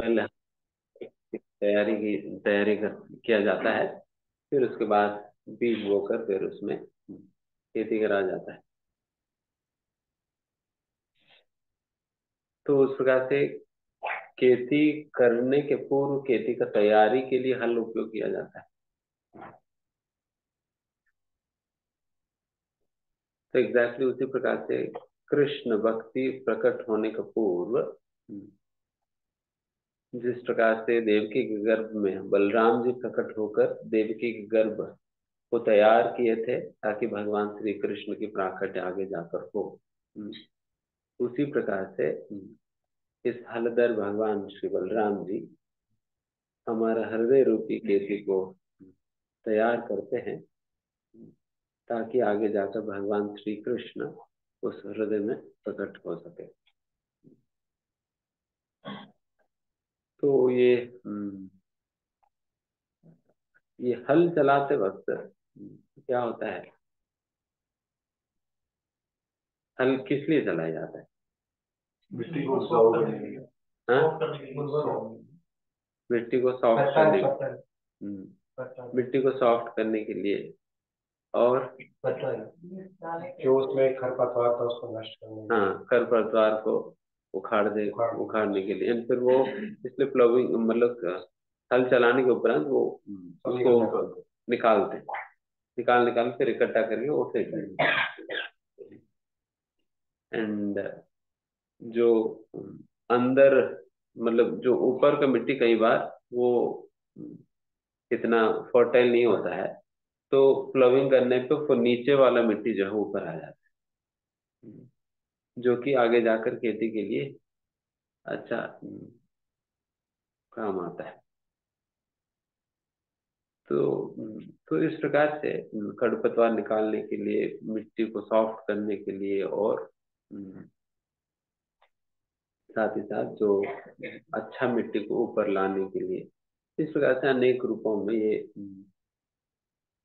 पहले तैयारी किया जाता है। फिर उसके बाद बीज बोकर फिर उसमें खेती करा जाता है। तो उस प्रकार से खेती करने के पूर्व खेती का तैयारी के लिए हल उपयोग किया जाता है। तो एग्जैक्टली उसी प्रकार से कृष्ण भक्ति प्रकट होने के पूर्व जिस प्रकार से देवकी के गर्भ में बलराम जी प्रकट होकर देवकी के गर्भ को तैयार किए थे ताकि भगवान श्री कृष्ण की प्राकट्य आगे जाकर हो। हम्म, उसी प्रकार से इस हलधर भगवान श्री बलराम जी हमारा हृदय रूपी केतु को तैयार करते हैं ताकि आगे जाकर भगवान श्री कृष्ण उस हृदय में प्रकट हो सके। तो ये हल चलाते वक्त क्या होता है, हल किस लिए चलाया जाता है? मिट्टी को उपजाऊ करने के लिए। हाँ, मिट्टी को सॉफ्ट करने मिट्टी को सॉफ्ट करने के लिए। और जो उसमें खरपतवार था उसको नष्ट करने के लिए। हाँ, खरपतवार को उखाड़ने के लिए। एंड फिर वो इसलिए प्लॉविंग मतलब हल चलाने के उपरांत वो उसको निकालते हैं। निकाल फिर इकट्ठा करके वो फेंक देंगे। एंड जो अंदर मतलब जो ऊपर का मिट्टी कई बार वो इतना फर्टाइल नहीं होता है, तो प्लविंग करने पे वो नीचे वाला मिट्टी जो है ऊपर आ जाता है, जो कि आगे जाकर खेती के लिए अच्छा काम आता है। तो इस प्रकार से खरपतवार निकालने के लिए, मिट्टी को सॉफ्ट करने के लिए और साथ ही साथ जो अच्छा मिट्टी को ऊपर लाने के लिए, इस प्रकार से अनेक रूपों में ये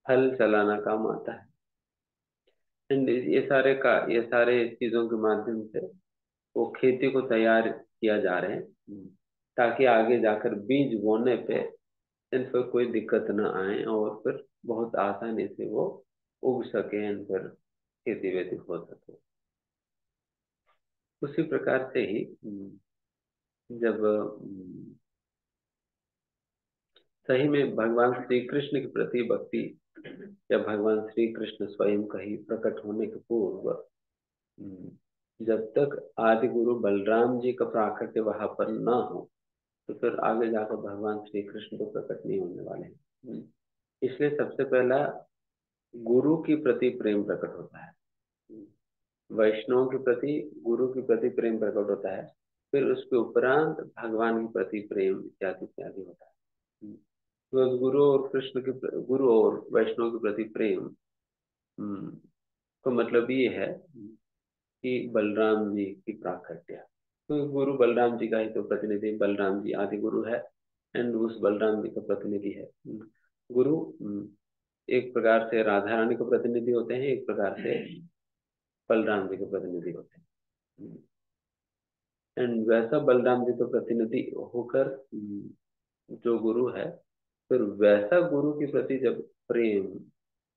हल चलाना काम आता है। एंड ये सारे चीजों के माध्यम से वो खेती को तैयार किया जा रहे हैं ताकि आगे जाकर बीज बोने पे इन पर कोई दिक्कत ना आए और फिर बहुत आसानी से वो उग सके, इन पर खेती वेती हो सके। उसी प्रकार से ही जब सही में भगवान श्री कृष्ण के प्रति भक्ति या भगवान श्री कृष्ण स्वयं का ही प्रकट होने के पूर्व जब तक आदि गुरु बलराम जी का प्राकट्य वहां पर न हो तो फिर आगे जाकर भगवान श्री कृष्ण तो प्रकट नहीं होने वाले हैं। इसलिए सबसे पहला गुरु के प्रति प्रेम प्रकट होता है। वैष्णव के प्रति, गुरु के प्रति प्रेम प्रकट होता है। फिर उसके उपरांत भगवान के प्रति प्रेम इत्यादि इत्यादि होता है। तो गुरु और वैष्णव के प्रति प्रेम तो मतलब ये है कि बलराम जी की प्राकट्य, तो गुरु बलराम जी का ही तो प्रतिनिधि, बलराम जी आदि गुरु है। एंड उस बलराम जी का प्रतिनिधि है गुरु। एक प्रकार से राधा रानी के प्रतिनिधि होते हैं, एक प्रकार से बलराम जी के प्रतिनिधि होते हैं। एंड वैसा बलराम जी का प्रतिनिधि होकर जो गुरु है, फिर वैसा गुरु के प्रति जब प्रेम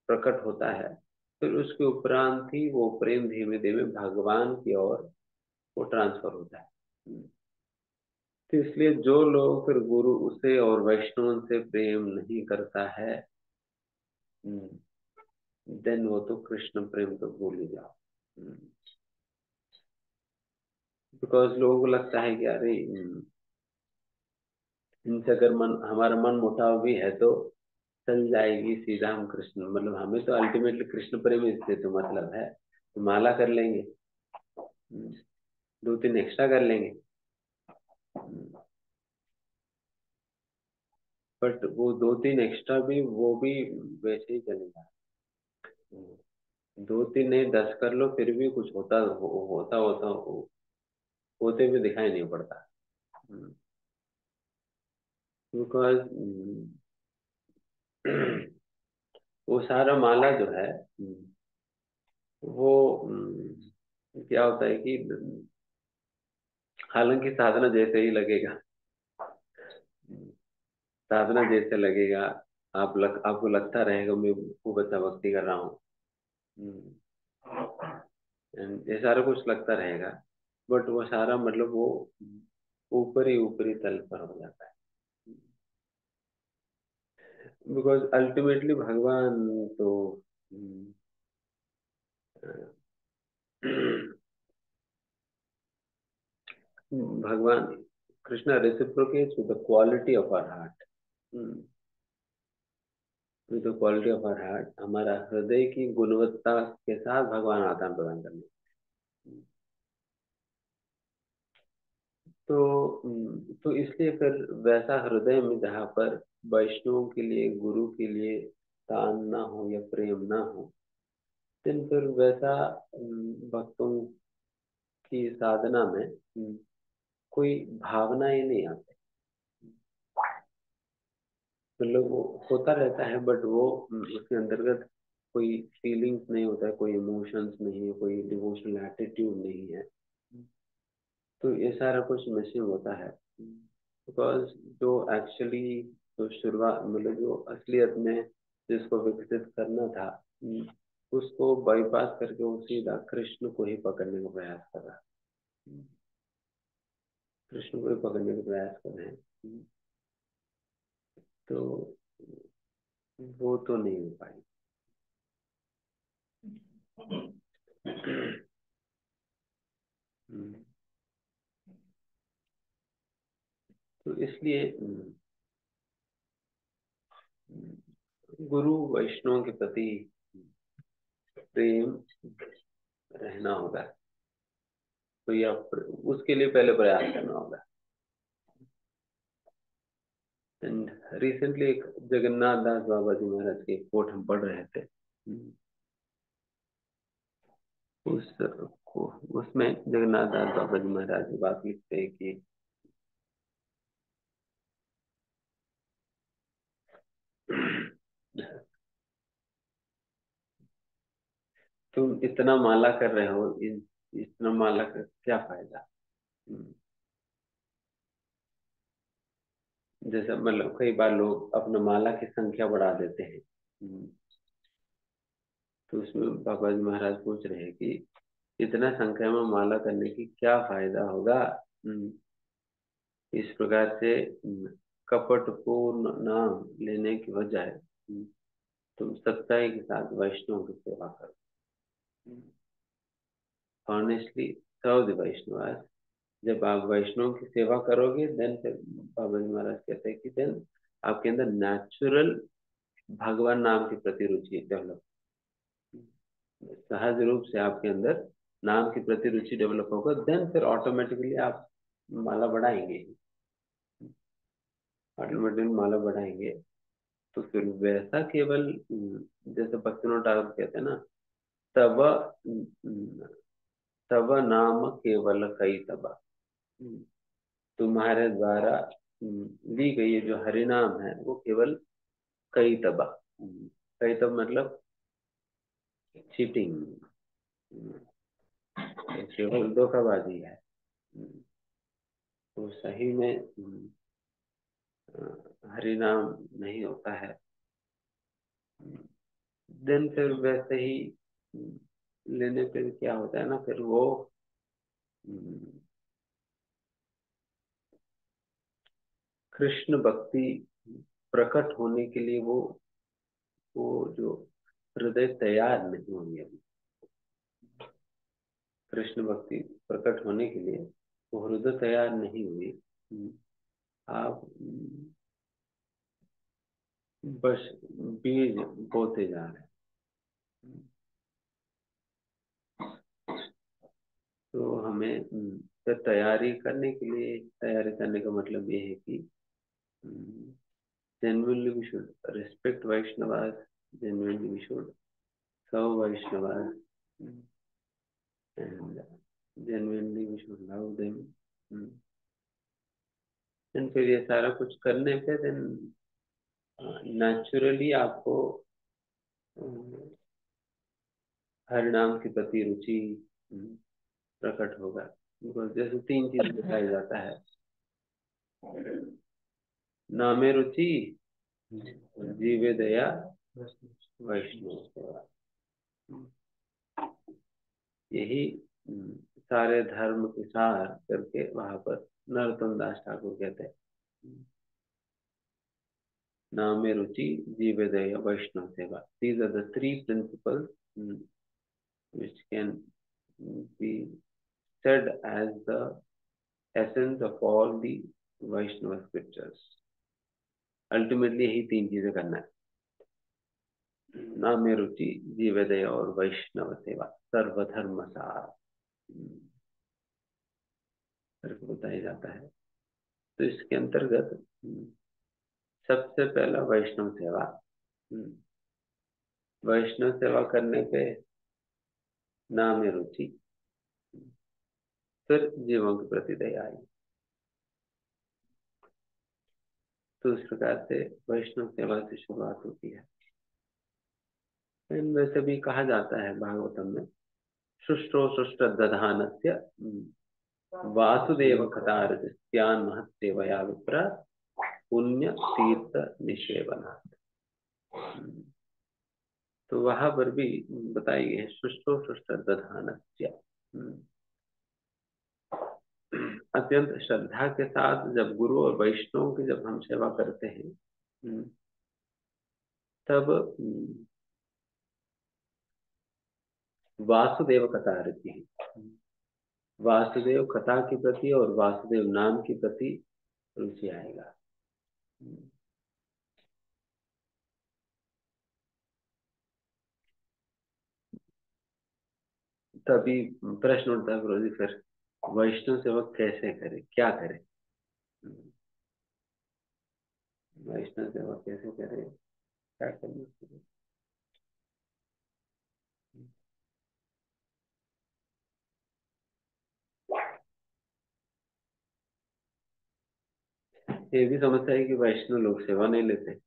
प्रकट होता है फिर उसके उपरांत ही वो प्रेम धीमे धीमे भगवान की ओर वो ट्रांसफर होता है। तो इसलिए जो लोग फिर गुरु से और वैष्णव से प्रेम नहीं करता है, देन वो तो कृष्ण प्रेम तो भूल ही जाओ। बिकॉज लोगों को लगता है कि अरे इनसे अगर हमारा मन मुटाव भी है तो चल जाएगी, सीधा हम कृष्ण मतलब हमें तो अल्टीमेटली कृष्ण प्रेम इससे तो मतलब है, तो माला कर लेंगे, दो तीन एक्स्ट्रा कर लेंगे। बट वो दो तीन एक्स्ट्रा भी वो भी वैसे ही चलेगा। दो तीन नहीं 10 कर लो फिर भी कुछ होते हुए दिखाई नहीं पड़ता। बिकॉज वो सारा माला जो है वो क्या होता है कि हालांकि साधना जैसे ही लगेगा, साधना जैसे लगेगा, आपको लगता रहेगा मैं खूब अच्छा भक्ति कर रहा हूँ। ये सारा कुछ लगता रहेगा, बट वो सारा मतलब वो ऊपरी ऊपरी तल पर हो जाता है। बिकॉज अल्टीमेटली भगवान तो हम्म, भगवान Krishna reciprocates with the quality of our heart. With the quality of our heart, हमारा हृदय की गुणवत्ता के साथ भगवान आदान प्रदान करने। तो इसलिए फिर वैसा हृदय में जहाँ पर वैष्णव के लिए, गुरु के लिए तान ना हो या प्रेम ना हो, फिर वैसा भक्तों की साधना में कोई भावना ही नहीं आती। मतलब वो होता रहता है, बट वो उसके अंतर्गत कोई फीलिंग्स नहीं होता है, कोई इमोशंस नहीं है, कोई डिवोशनल एटीट्यूड नहीं है। तो ये सारा कुछ मिसिंग होता है, बिकॉज जो एक्चुअली जो शुरुआत मतलब जो असलियत में जिसको विकसित करना था, उसको बाईपास करके वो सीधा कृष्ण को ही पकड़ने का प्रयास कर रहा है। कृष्ण को ही पकड़ने का प्रयास कर रहे हैं। तो वो तो नहीं हो पाई। तो इसलिए गुरु वैष्णव के प्रति प्रेम रहना होगा, तो या उसके लिए पहले प्रयास करना होगा। एंड रिसेंटली एक जगन्नाथ दास बाबा जी महाराज के कोट हम पढ़ रहे थे। उस को उसमें जगन्नाथ दास बाबा जी महाराज की बात लिखते हैं कि तुम इतना माला कर रहे हो, इतना माला का क्या फायदा। जैसे मतलब कई बार लोग अपना माला की संख्या बढ़ा देते हैं। तो उसमें बाबा जी महाराज पूछ रहे हैं कि इतना संख्या में माला करने की क्या फायदा होगा। इस प्रकार से कपटपूर्ण नाम लेने की बजाय तुम सच्चाई के साथ वैष्णव की सेवा करो। ऑनेस्टली सर्व द वैष्णव। जब आप वैष्णव की सेवा करोगे, देन फिर बाबा जी महाराज कहते हैं कि देन आपके अंदर नेचुरल भगवान नाम के प्रति रुचि डेवलप, सहज रूप से आपके अंदर नाम के प्रति रुचि डेवलप होगा, देन फिर ऑटोमेटिकली आप माला बढ़ाएंगे। ऑटोमेटिकली माला बढ़ाएंगे। तो फिर वैसा केवल जैसे भक्तिनाथ ठाकुर कहते हैं ना, तब तब नाम केवल कई तबा। तुम्हारे द्वारा ली गई ये जो हरि नाम है वो केवल कई तबा। कई तब मतलब चीटिंग, केवल धोखाबाजी है। तो सही में हरि नाम नहीं होता है, देन फिर वैसे ही लेने पे क्या होता है ना, फिर वो कृष्ण भक्ति प्रकट होने के लिए वो जो हृदय तैयार नहीं होंगे अभी। कृष्ण भक्ति प्रकट होने के लिए वो हृदय तैयार नहीं हुई। आप बस बीज बोते जा रहे हैं। तो हमें फिर तैयारी करने के लिए, तैयारी करने का मतलब ये है कि genuinely we should respect Vaishnavas, genuinely we should serve Vaishnavas, and genuinely we should love them। And फिर ये सारा कुछ करने पे देन नेचुरली आपको हर नाम के प्रति रुचि प्रकट होगा। बिकॉज जैसे तीन चीज दिखाया जाता है, नामे रुचि जीवे दया वैष्णव सेवा। यही सारे धर्म के सार करके वहां पर नरोत्तम दास ठाकुर कहते हैं, नामे रुचि जीवे दया वैष्णव सेवा। These are the three principles which can be said as the essence of all the Vaishnava scriptures. Ultimately यही तीन चीजें करना है, नाम में रुचि जीवदय और वैष्णव सेवा, सर्वधर्म सार करके बताया जाता है। तो इसके अंतर्गत सबसे पहला वैष्णव सेवा। वैष्णव सेवा करने पे नाम में रुचि, फिर जीवों के प्रति दया आई। तो इस प्रकार से वैष्णव सेवा से शुरुआत होती है। वैसे भी कहा जाता है भागवतम में, सुष्टो सुष्ट दधानस्य वासुदेव कथारस्यान महत्सेवया विप्र पुण्य तीर्थ निषेवना। तो वहां पर भी बताई गई है, सुष्टो सुष्ट दधानस्य, अत्यंत श्रद्धा के साथ जब गुरु और वैष्णव की जब हम सेवा करते हैं, तब वासुदेव कथा रहती है, वासुदेव कथा के प्रति और वासुदेव नाम के प्रति रुचि आएगा। तभी प्रश्न उठता है, गुरु जी फिर वैष्णव सेवा कैसे करे, क्या करे? वैष्णव सेवा कैसे करे, क्या करना चाहिए? ये भी समस्या है कि वैष्णव लोग सेवा नहीं लेते।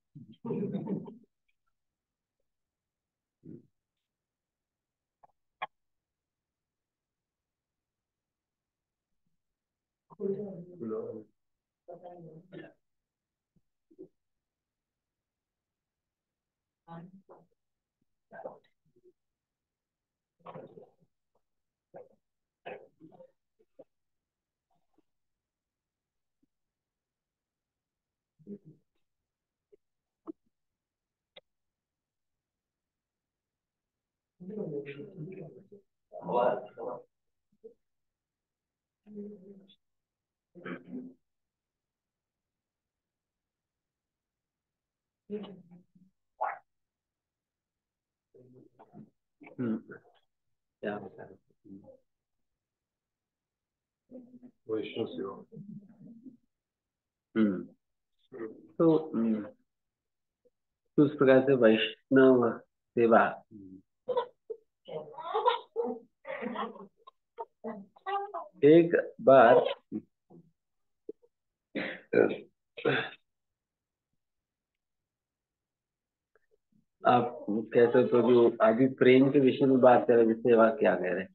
क्या होता है वैष्णव सेवा? तो उस प्रकार से वैष्णव सेवा एक बार आप कहते तो जो अभी प्रेम के विषय में बात कर रहे, सेवा क्या कह रहे हैं?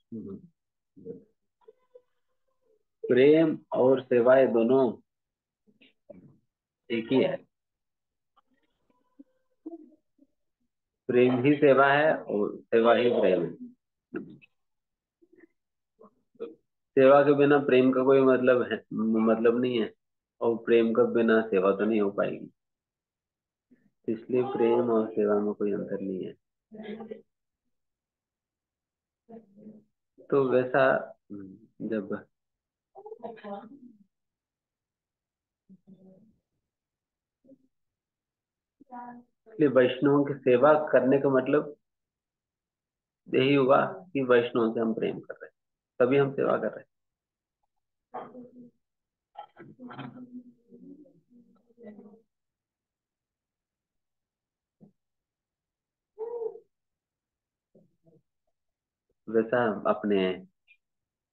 प्रेम और सेवा ये दोनों एक ही है। प्रेम ही सेवा है और सेवा ही प्रेम है। सेवा के बिना प्रेम का कोई मतलब नहीं है, और प्रेम के बिना सेवा तो नहीं हो पाएगी। इसलिए प्रेम और सेवा में कोई अंतर नहीं है। तो वैसा जब इसलिए वैष्णवों की सेवा करने का मतलब यही हुआ कि वैष्णव से हम प्रेम कर रहे हैं, तभी हम सेवा कर रहे हैं। वैसा अपने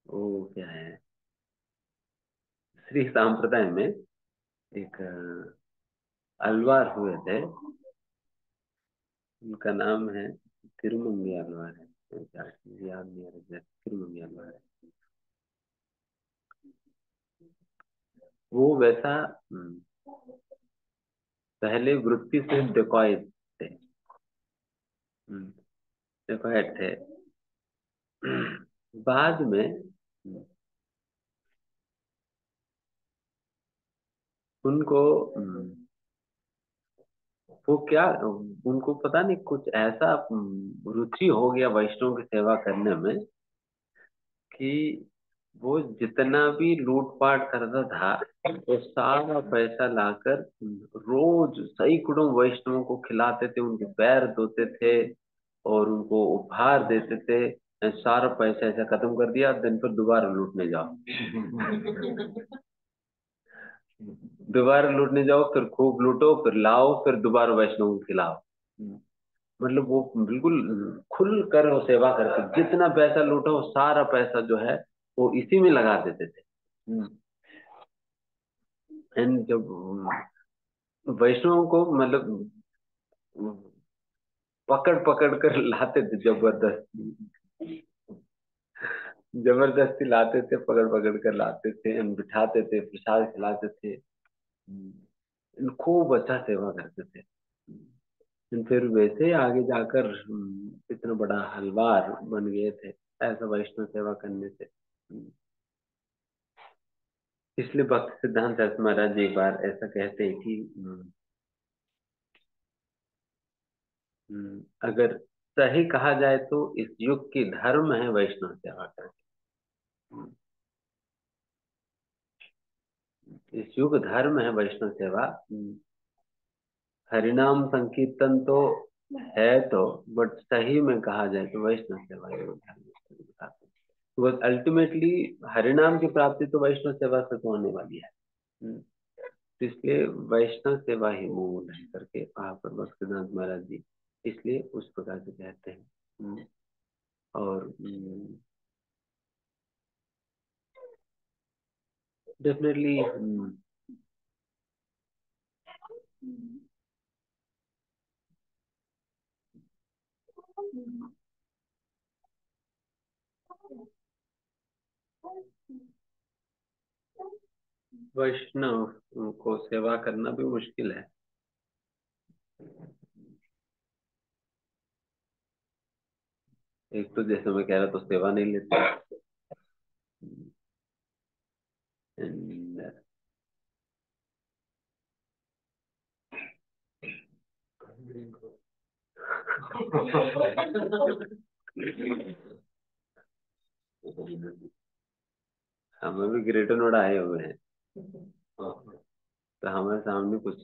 वो क्या है, श्री सांप्रदाय में एक अलवार हुए थे, उनका नाम है तिरुमंगी अलवार है, याद नहीं आ रहा, तिरुमंगी अलवार है। वो वैसा पहले वृत्ति से डेकॉइट थे। डेकॉइट थे। बाद में उनको वो क्या, उनको पता नहीं कुछ ऐसा रुचि हो गया वैष्णव की सेवा करने में कि वो जितना भी लूटपाट करता था वो सारा पैसा लाकर रोज सैकड़ों वैष्णवों को खिलाते थे, उनके पैर धोते थे और उनको उपहार देते थे। सारा पैसा ऐसा खत्म कर दिया, दिन पर दोबारा लूटने जाओ। दोबारा लूटने जाओ, फिर खूब लूटो, फिर लाओ, फिर दोबारा वैष्णव को खिलाओ। मतलब वो बिल्कुल खुल कर वो सेवा करते, जितना पैसा लूटो वो सारा पैसा जो है वो इसी में लगा देते थे। एंड जब वैष्णव को मतलब पकड़ पकड़ कर लाते थे, जबरदस्ती जबरदस्ती लाते थे, पकड़ पकड़ कर लाते थे एंड बिठाते थे, प्रसाद खिलाते थे। खूब अच्छा सेवा करते थे। फिर वैसे ही आगे जाकर इतना बड़ा हलवार बन गए थे ऐसा वैष्णव सेवा करने से। इसलिए भक्त सिद्धांत सरस्वती महाराज जी एक बार ऐसा कहते हैं कि अगर सही कहा जाए तो इस युग की धर्म है वैष्णव सेवा करना। इस युग धर्म है वैष्णव सेवा। हरिनाम संकीर्तन तो है तो, बट सही में कहा जाए तो वैष्णव सेवा ही वो धर्म है। बिकॉज अल्टीमेटली हरिनाम की प्राप्ति तो वैष्णव सेवा से तो होने वाली है। तो इसलिए वैष्णव सेवा ही मूल है करके वहां पर भक्तिनाथ महाराज जी इसलिए उस प्रकार से कहते हैं। और डेफिनेटली वैष्णव को सेवा करना भी मुश्किल है। एक तो जैसे मैं कह रहा तो सेवा नहीं लेते। And, हमें भी ग्रेटर नोएडा आए हुए हैं तो हमारे सामने कुछ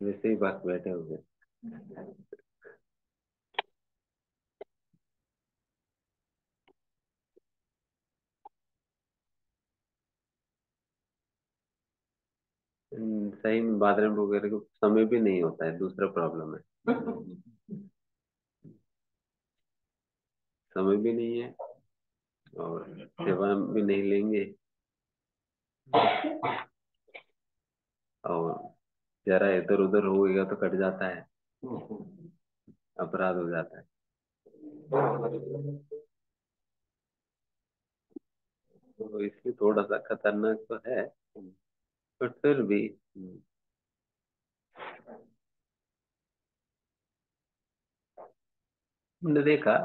वैसे ही बात बैठे हुए सही में बाथरूम वगैरह को समय भी नहीं होता है, दूसरा प्रॉब्लम है। समय भी नहीं है और सेवा भी नहीं लेंगे और जरा इधर उधर हो गया तो कट जाता है, अपराध हो जाता है। तो इसलिए थोड़ा सा खतरनाक तो है, बट फिर भी हमने देखा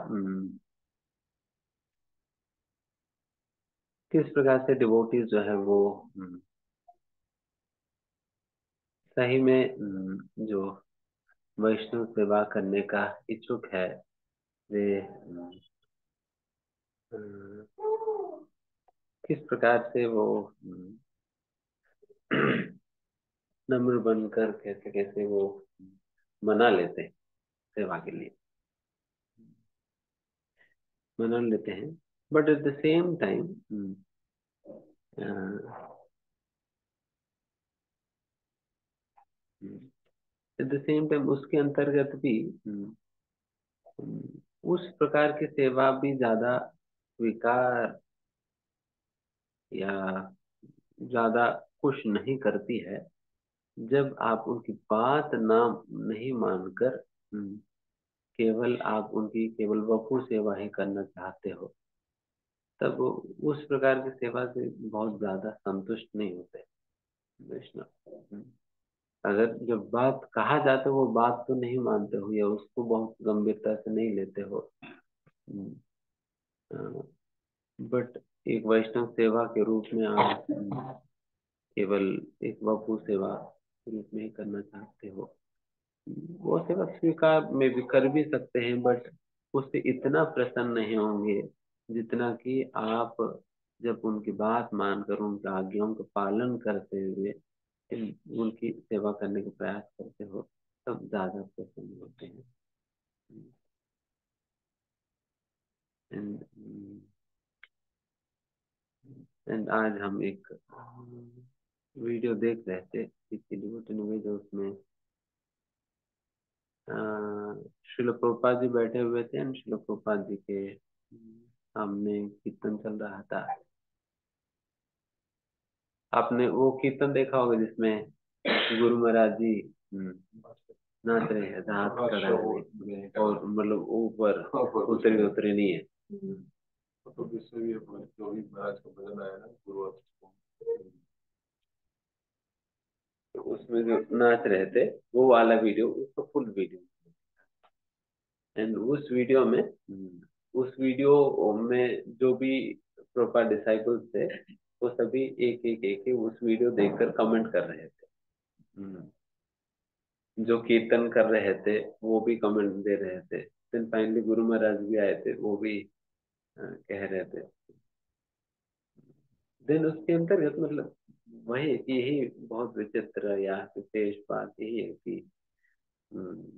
किस प्रकार से डिवोटीज जो है वो सही में जो वैष्णव सेवा करने का इच्छुक है वे किस प्रकार से वो नम्र बनकर कैसे कैसे वो मना लेते हैं सेवा के लिए, मना लेते हैं। But at the same time at the same time उसके अंतर्गत भी उस प्रकार की सेवा भी ज्यादा स्वीकार या ज्यादा खुश नहीं करती है जब आप उनकी बात ना नहीं मानकर केवल आप उनकी केवल वपु सेवा ही करना चाहते हो, तब उस प्रकार की सेवा से बहुत ज्यादा संतुष्ट नहीं होते वैष्णव। अगर जब बात कहा जाता है वो बात तो नहीं मानते हो या उसको बहुत गंभीरता से नहीं लेते हो। बट एक वैष्णव सेवा के रूप में आप केवल एक वपु सेवा के रूप में ही करना चाहते हो। वो सेवा स्वीकार में भी कर भी सकते हैं, बट उससे इतना प्रसन्न नहीं होंगे जितना कि आप जब उनकी बात मानकर उनकी आज्ञाओं का पालन करते हुए उनकी सेवा करने का प्रयास करते हो, तब ज्यादा प्रसन्न होते हैं। एंड एंड आज हम एक वीडियो देख रहे थे किसी डिवोटी में, जो उसमें श्रील प्रभुपाद जी बैठे हुए थे और श्रील प्रभुपाद जी के सामने कीर्तन चल रहा था। आपने वो कीर्तन देखा होगा जिसमें गुरु महाराज जी नाच रहे हैं, हाथ चढ़ाए हुए, और मतलब ऊपर उतरे उतरे नहीं है। तो जिससे भी जो भी महाराज का भजन आया ना गुरु, तो उसमें जो नाच रहे थे वो वाला वीडियो, उसका फुल वीडियो। एंड उस वीडियो में जो भी प्रोपर डिसाइपल्स थे वो सभी एक उस वीडियो देखकर कमेंट कर रहे थे। जो कीर्तन कर रहे थे वो भी कमेंट दे रहे थे। फिर फाइनली गुरु महाराज भी आए थे, वो भी कह रहे थे। देन उसके अंतर्गत मतलब वही कि यही बहुत विचित्र या विशेष बात यही है कि हम्म,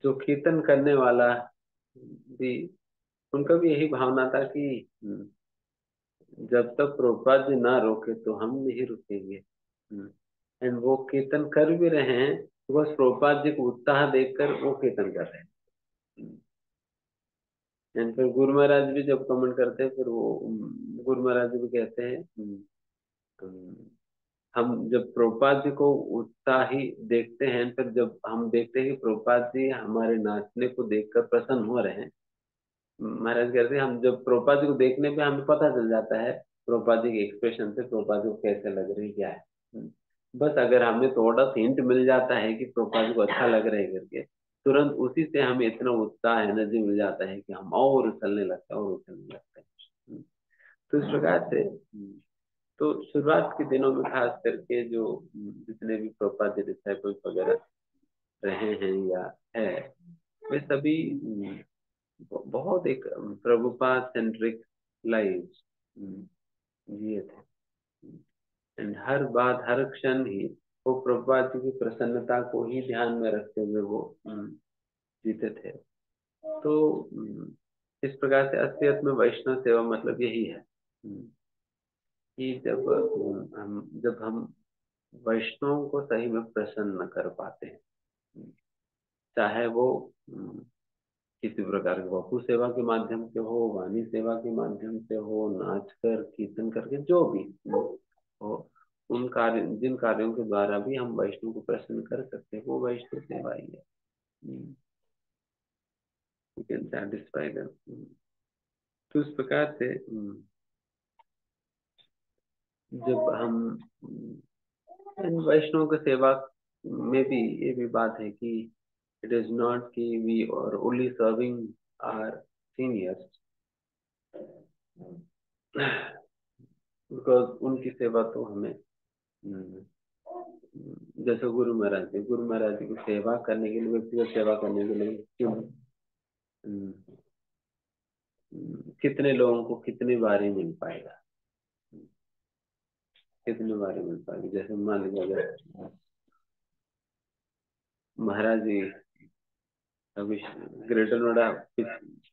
जो कीर्तन करने वाला भी, उनका भी यही भावना था कि जब तक प्रभुपाद जी ना रोके तो हम नहीं रुकेंगे। एंड वो कीर्तन कर भी रहे हैं तो बस प्रभुपाद जी को उत्साह देखकर वो कीर्तन कर रहे हैं। एंड फिर गुरु महाराज भी जब कमेंट करते हैं, फिर वो गुरु महाराज भी कहते हैं हम जब प्रभुपाद जी को उत्साही देखते हैं, फिर जब हम देखते हैं कि प्रभुपाद जी हमारे नाचने को देखकर प्रसन्न हो रहे हैं, महाराज कहते हैं हम जब प्रभुपाद जी को देखने पे हमें पता चल जाता है प्रभुपाद जी के एक्सप्रेशन से प्रभुपाद जी को कैसे लग रही क्या है। बस अगर हमें थोड़ा सा हिंट मिल जाता है कि प्रभुपाद जी को अच्छा लग रहा है करके, तुरंत उसी से हमें इतना उत्साह एनर्जी मिल जाता है कि हम और उछलने लगते हैं और उछलने लगते हैं। तो इस प्रकार से तो शुरुआत के दिनों में खास करके जो जितने भी प्रभुपाद जी डिसाइपल्स वगैरह रहे हैं या है, वे सभी बहुत एक प्रभुपाद सेंट्रिक लाइफ जिए थे। एंड हर बात हर क्षण ही वो प्रभुपाद जी की प्रसन्नता को ही ध्यान में रखते हुए वो जीते थे। तो इस प्रकार से असलियत में वैष्णव सेवा मतलब यही है कि जब हम वैष्णव को सही में प्रसन्न कर पाते हैं, चाहे वो किसी प्रकार के वपु सेवा के माध्यम से हो, वाणी सेवा के माध्यम से हो, नाच कर कीर्तन करके जो भी हो, उन कार्य जिन कार्यों के द्वारा भी हम वैष्णव को प्रसन्न कर सकते हैं वो वैष्णव सेवा ही है। You can satisfy them. तो इस प्रकार से जब हम इन वैष्णव की सेवा में भी ये भी बात है कि इट इज नॉट कि we are only serving our seniors, because उनकी सेवा तो हमें जैसे गुरु महाराज जी की सेवा करने के लिए, व्यक्तिगत सेवा करने के लिए क्यों कितने लोगों को कितनी बारी मिल पाएगा, कितनी बारी मिल पाएगी। जैसे मान लीजिए अगर महाराज जी अभी ग्रेटर नोएडा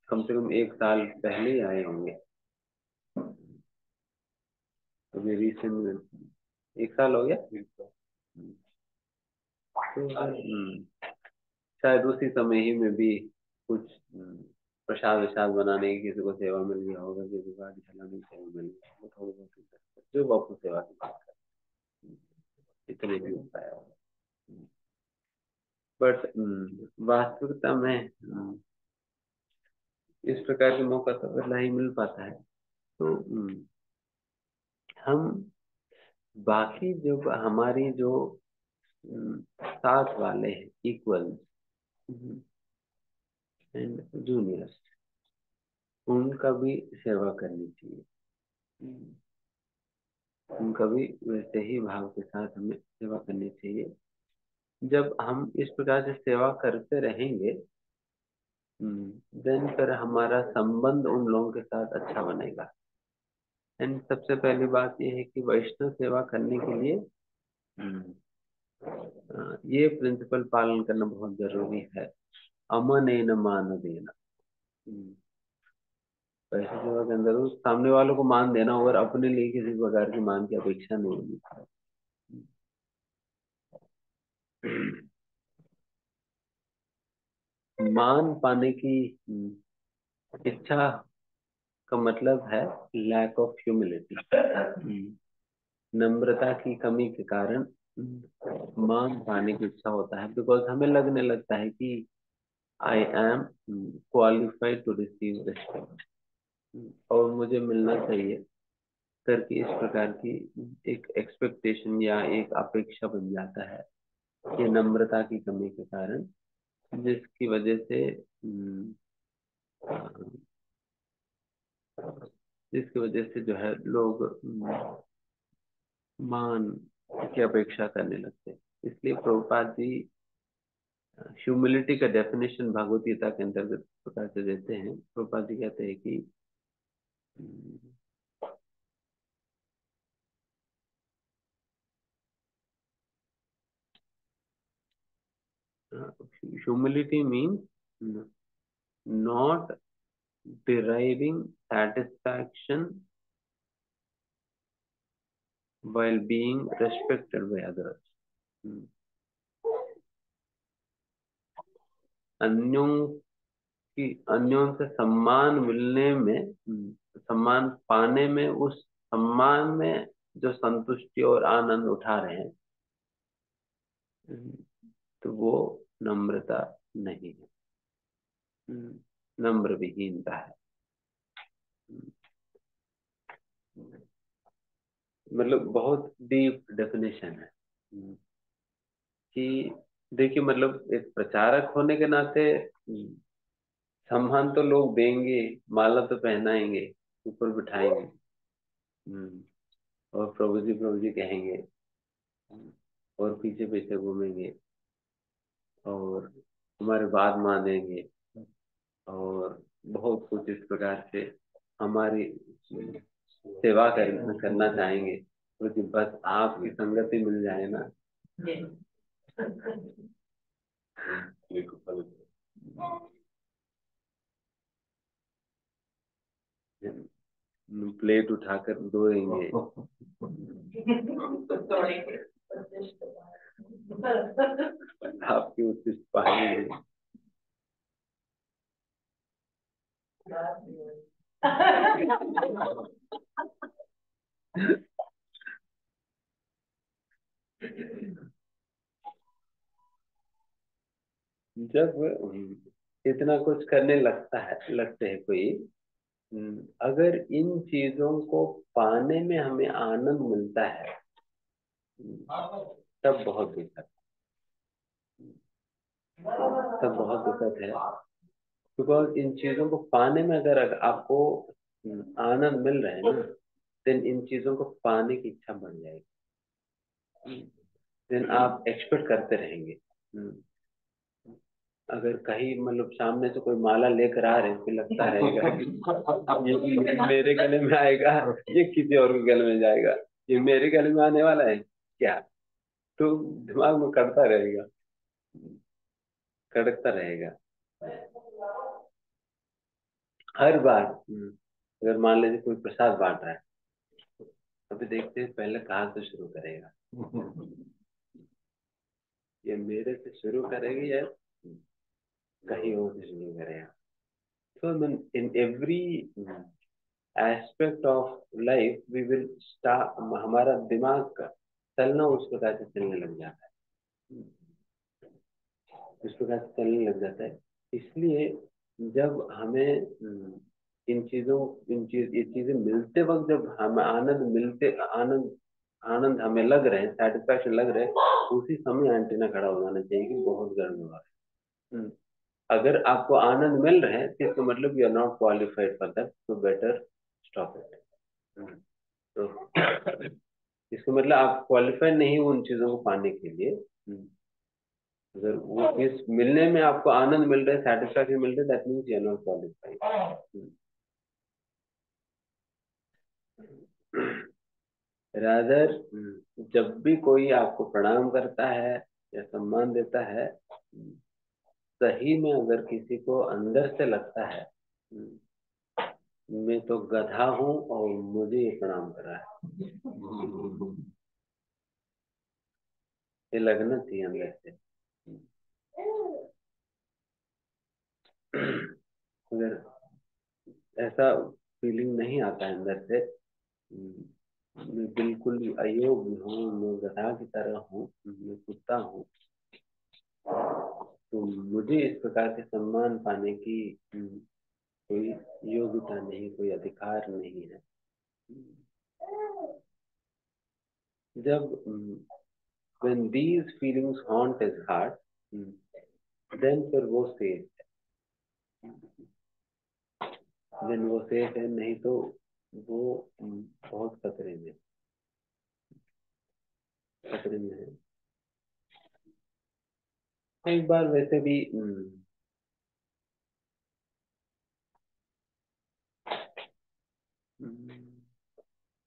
कम से कम एक साल पहले ही आए होंगे, अभी रिसेंट में एक साल हो गया। तो शायद उसी समय ही में भी कुछ प्रसाद विसाद बनाने की किसी को सेवा मिल गया होगा, किसी को गाड़ी चलाने की सेवा मिल गया होगा, थोड़ी बहुत जो बापू सेवा की बात कर इतने भी हो पाया होगा। बट वास्तविकता में इस प्रकार के मौका तो अगर नहीं मिल पाता है तो हम बाकी जो हमारी जो साथ वाले हैं, इक्वल एंड जूनियर्स, उनका भी सेवा करनी चाहिए। उनका भी वैसे ही भाव के साथ हमें सेवा करनी चाहिए। जब हम इस प्रकार से सेवा करते रहेंगे, देन फिर हमारा संबंध उन लोगों के साथ अच्छा बनेगा। एंड सबसे पहली बात यह है कि वैष्णव सेवा करने के लिए ये प्रिंसिपल पालन करना बहुत जरूरी है। अमन मान देना। वैष्णव सेवा के अंदर उस सामने वालों को मान देना, और अपने लिए किसी प्रकार की मान की अपेक्षा नहीं होनी। मान पाने की इच्छा का मतलब है लैक ऑफ ह्यूमिलिटी। नम्रता की कमी के कारण मान पाने की इच्छा होता है, बिकॉज हमें लगने लगता है कि I am qualified to receive respect, और मुझे मिलना चाहिए करके इस प्रकार की एक एक्सपेक्टेशन या एक अपेक्षा बन जाता है। ये नम्रता की कमी के कारण, जिसकी वजह से जो है लोग मान की अपेक्षा करने लगते हैं। इसलिए प्रभुपाद जी ह्यूमिलिटी का डेफिनेशन भगवत गीता के अंतर्गत प्रकार से देते हैं। प्रभुपाद जी कहते हैं कि humility means not deriving satisfaction while being respected by others। अन्यों अन्यों से सम्मान मिलने में, सम्मान पाने में, उस सम्मान में जो संतुष्टि और आनंद उठा रहे हैं, तो वो नम्रता नहीं है, नम्र विहीनता है। मतलब बहुत डीप डेफिनेशन है कि देखिए, मतलब एक प्रचारक होने के नाते सम्मान तो लोग देंगे, माला तो पहनाएंगे, ऊपर बिठाएंगे, और प्रभु जी कहेंगे, और पीछे पीछे घूमेंगे, और हमारे बात मानेंगे, और बहुत कुछ इस प्रकार से हमारी सेवा करना चाहेंगे। तो कि बस आपकी संगति मिल जाए ना। प्लेट उठाकर धोएंगे। आपकी उचित पाएंगे। जब इतना कुछ करने लगते हैं कोई, अगर इन चीजों को पाने में हमें आनंद मिलता है, तब बहुत दिक्कत है। बिकॉज इन चीजों को पाने में अगर आपको आनंद मिल रहा है ना, देन इन चीजों को पाने की इच्छा बढ़ जाएगी। देन आप एक्सपेक्ट करते रहेंगे। अगर कहीं मतलब सामने से कोई माला लेकर आ रहे हैं, फिर लगता रहेगा ये मेरे गले में आएगा, ये किसी और के गले में जाएगा, ये मेरे गले में आने वाला है क्या? तो दिमाग में कड़कता रहेगा हर बार। अगर मान लीजिए कोई प्रसाद बांट रहा है, अभी देखते हैं पहले कहाँ से शुरू करेगा। ये मेरे से शुरू करेगी या कहीं और से शुरू करेगा? तो in every aspect of life we will start, हमारा दिमाग का चलना उस प्रकार से चलने लग जाता है, उस प्रकार से चलने लग जाता है। इसलिए जब हमें ये चीजें मिलते वक्त, जब हमें आनंद आनंद हमें लग रहे हैं, सेटिस्फैक्शन लग रहे हैं, उसी समय एंटीना खड़ा हो जाना चाहिए कि बहुत गर्म हो रहा है। अगर आपको आनंद मिल रहा है तो इसका मतलब you are not qualified for that, तो बेटर स्टॉप इट। तो इसका मतलब आप क्वालिफाइड नहीं हो उन चीजों को पाने के लिए। अगर वो चीज मिलने में आपको आनंद मिल रहा है, सेटिस्फैक्शन मिल रहा है, that means you are not qualified. Rather जब भी कोई आपको प्रणाम करता है या सम्मान देता है, सही में अगर किसी को अंदर से लगता है मैं तो गधा हूं और मुझे ये प्रणाम कर रहा है, ये लगना चाहिए अंदर से। अगर ऐसा फीलिंग नहीं आता है अंदर से, मैं बिल्कुल अयोग्य हूँ, मैं गधा की तरह हूँ, मैं कुत्ता हूँ, तो मुझे इस प्रकार के सम्मान पाने की कोई योग्यता नहीं, कोई अधिकार नहीं है। जब when these feelings haunt his heart, then फिर वो सेफ है, then वो सेफ है, नहीं तो वो बहुत खतरे में है। एक बार वैसे भी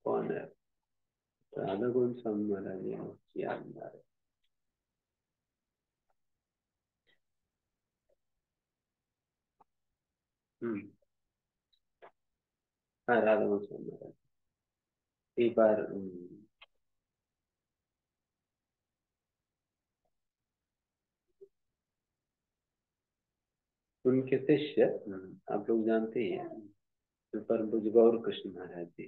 कौन है, राधा कौन सा महाराज जी याद नहीं आ रहा। हम्म, हाँ राधा कौन सा महाराज एक बार उनके शिष्य, आप लोग जानते ही हैं, पर गौर कृष्ण महाराज जी,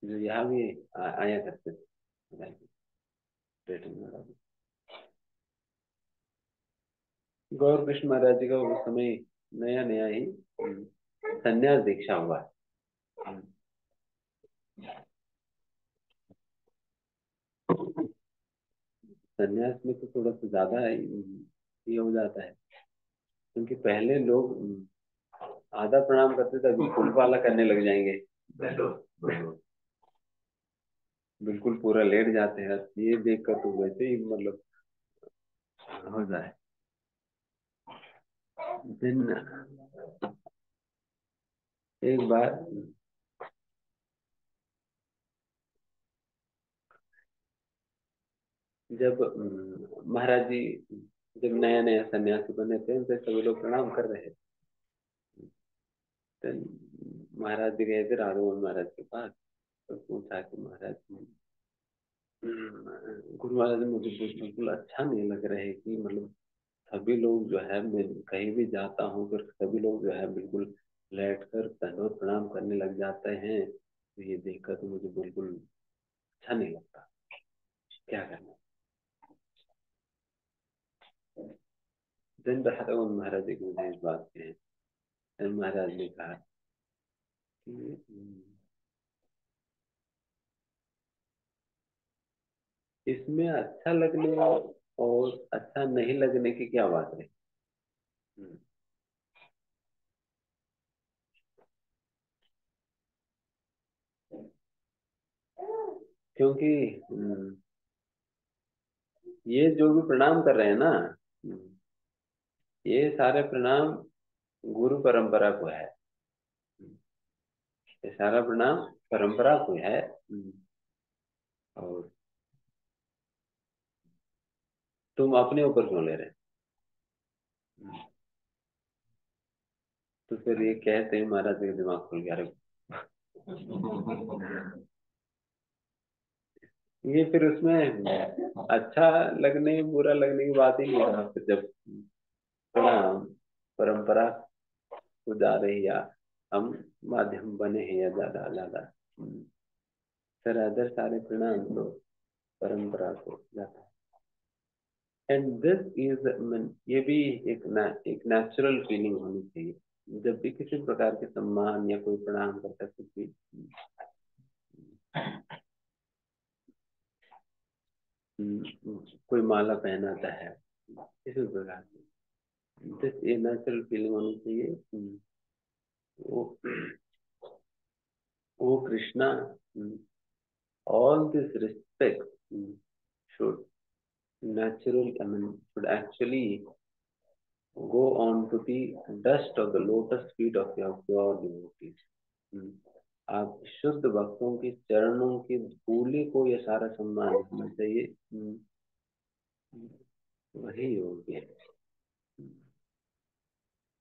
जो यहाँ भी आया करते थे ट्रेनिंग में। गौर कृष्ण महाराज जी का उस समय नया नया ही संन्यास दीक्षा हुआ है। संन्यास में तो थोड़ा सा ज्यादा ये हो जाता है, क्योंकि पहले लोग आधा प्रणाम करते थे, अभी फुल वाला करने लग जाएंगे, बिल्कुल पूरा लेट जाते हैं। ये देखकर तो वैसे ही मतलब हो जाए। दिन एक बार जब महाराज जी जब नया नया सन्यासी बने थे, उनसे सभी लोग प्रणाम कर रहे थे, तो महाराज जी गए थे राघव महाराज के पास, तो पूछा कि महाराज गुरु महाराज मुझे बिल्कुल अच्छा नहीं लग रहा है कि मतलब सभी लोग जो है, मैं कहीं भी जाता हूँ फिर सभी लोग जो है बिल्कुल लेट कर दंडवत प्रणाम करने लग जाते हैं, तो ये देखकर तो मुझे बिल्कुल अच्छा नहीं लगता, क्या करना। दिन राघव महाराज जी को मुझे इस बात के हैं, महाराज ने कहा कि इसमें अच्छा लगने और अच्छा नहीं लगने की क्या बात है। हम्म, क्योंकि ये जो भी प्रणाम कर रहे हैं ना, ये सारे प्रणाम गुरु परंपरा को है, ये सारा प्रणाम परंपरा को है। और तुम अपने ऊपर क्यों ले रहे हैं? तो फिर ये कहते हैं महाराज जी का दिमाग खुल गया, अरे ये फिर उसमें अच्छा लगने बुरा लगने की बात ही नहीं रहा। फिर जब प्रणाम परंपरा को जा रही, या हम माध्यम बने हैं या ज्यादा ज्यादा, फिर अदर सारे प्रणाम तो परंपरा को जाता है। एंड दिस इज, ये भी एक नेचुरल फीलिंग होनी चाहिए जब भी किसी प्रकार के सम्मान या कोई प्रणाम करता है कुछ भी। कोई माला पहनाता है, इसी प्रकार से जस्ट ये नेचुरल फीलिंग होनी चाहिए। वो वो Krishna, all this respect should naturally, I mean, should actually go on to the dust of the lotus feet of your pure devotees. हम्म, आप शुद्ध भक्तों के चरणों की धूलि को ये सारा सम्मान होना चाहिए। वही योग्य है।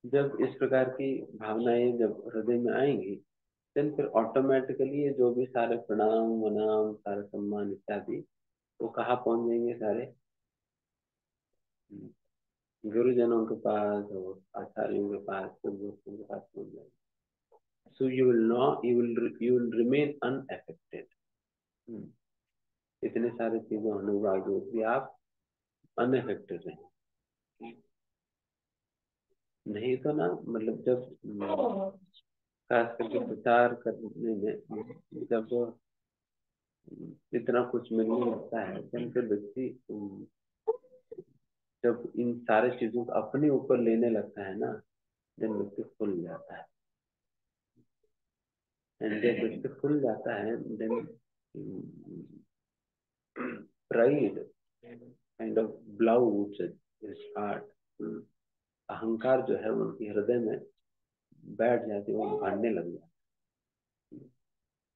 जब इस प्रकार की भावनाएं जब हृदय में आएंगी, देन फिर ऑटोमेटिकली ये जो भी सारे प्रणाम वनाम सारा सम्मान इत्यादि वो कहाँ पहुंच जाएंगे सारे? गुरुजनों के पास और आचार्यों के पास, सब दोस्तों के पास पहुंच जाएंगे। So you will not, you will remain unaffected. इतने सारे चीजें होने के बावजूद भी आप अनअफेक्टेड रहे। नहीं तो ना, मतलब जब खास करके प्रचार करने में जब इतना कुछ मिलने लगता है, then फिर व्यक्ति जब इन सारे चीजों को अपने ऊपर लेने लगता है ना, then व्यक्ति फूल जाता है। एंड जब व्यक्ति फूल जाता है, then pride kind of blows his heart। अहंकार जो है उनके हृदय में बैठ जाती है, वो बढ़ने लग जाता है।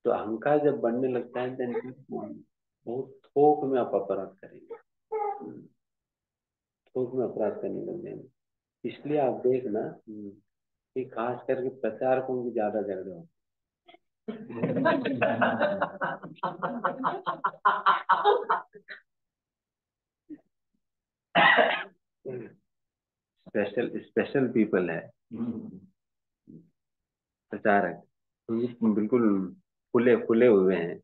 तो अहंकार जब बढ़ने लगता है, then बहुत थोक में आप अपराध करेंगे, थोक में अपराध करने लग जाएंगे। इसलिए आप देखना कि खास करके प्रचारकों की ज्यादा झगड़े होते हैं। स्पेशल स्पेशल पीपल है प्रचारक, बिल्कुल फुले फुले हुए हैं।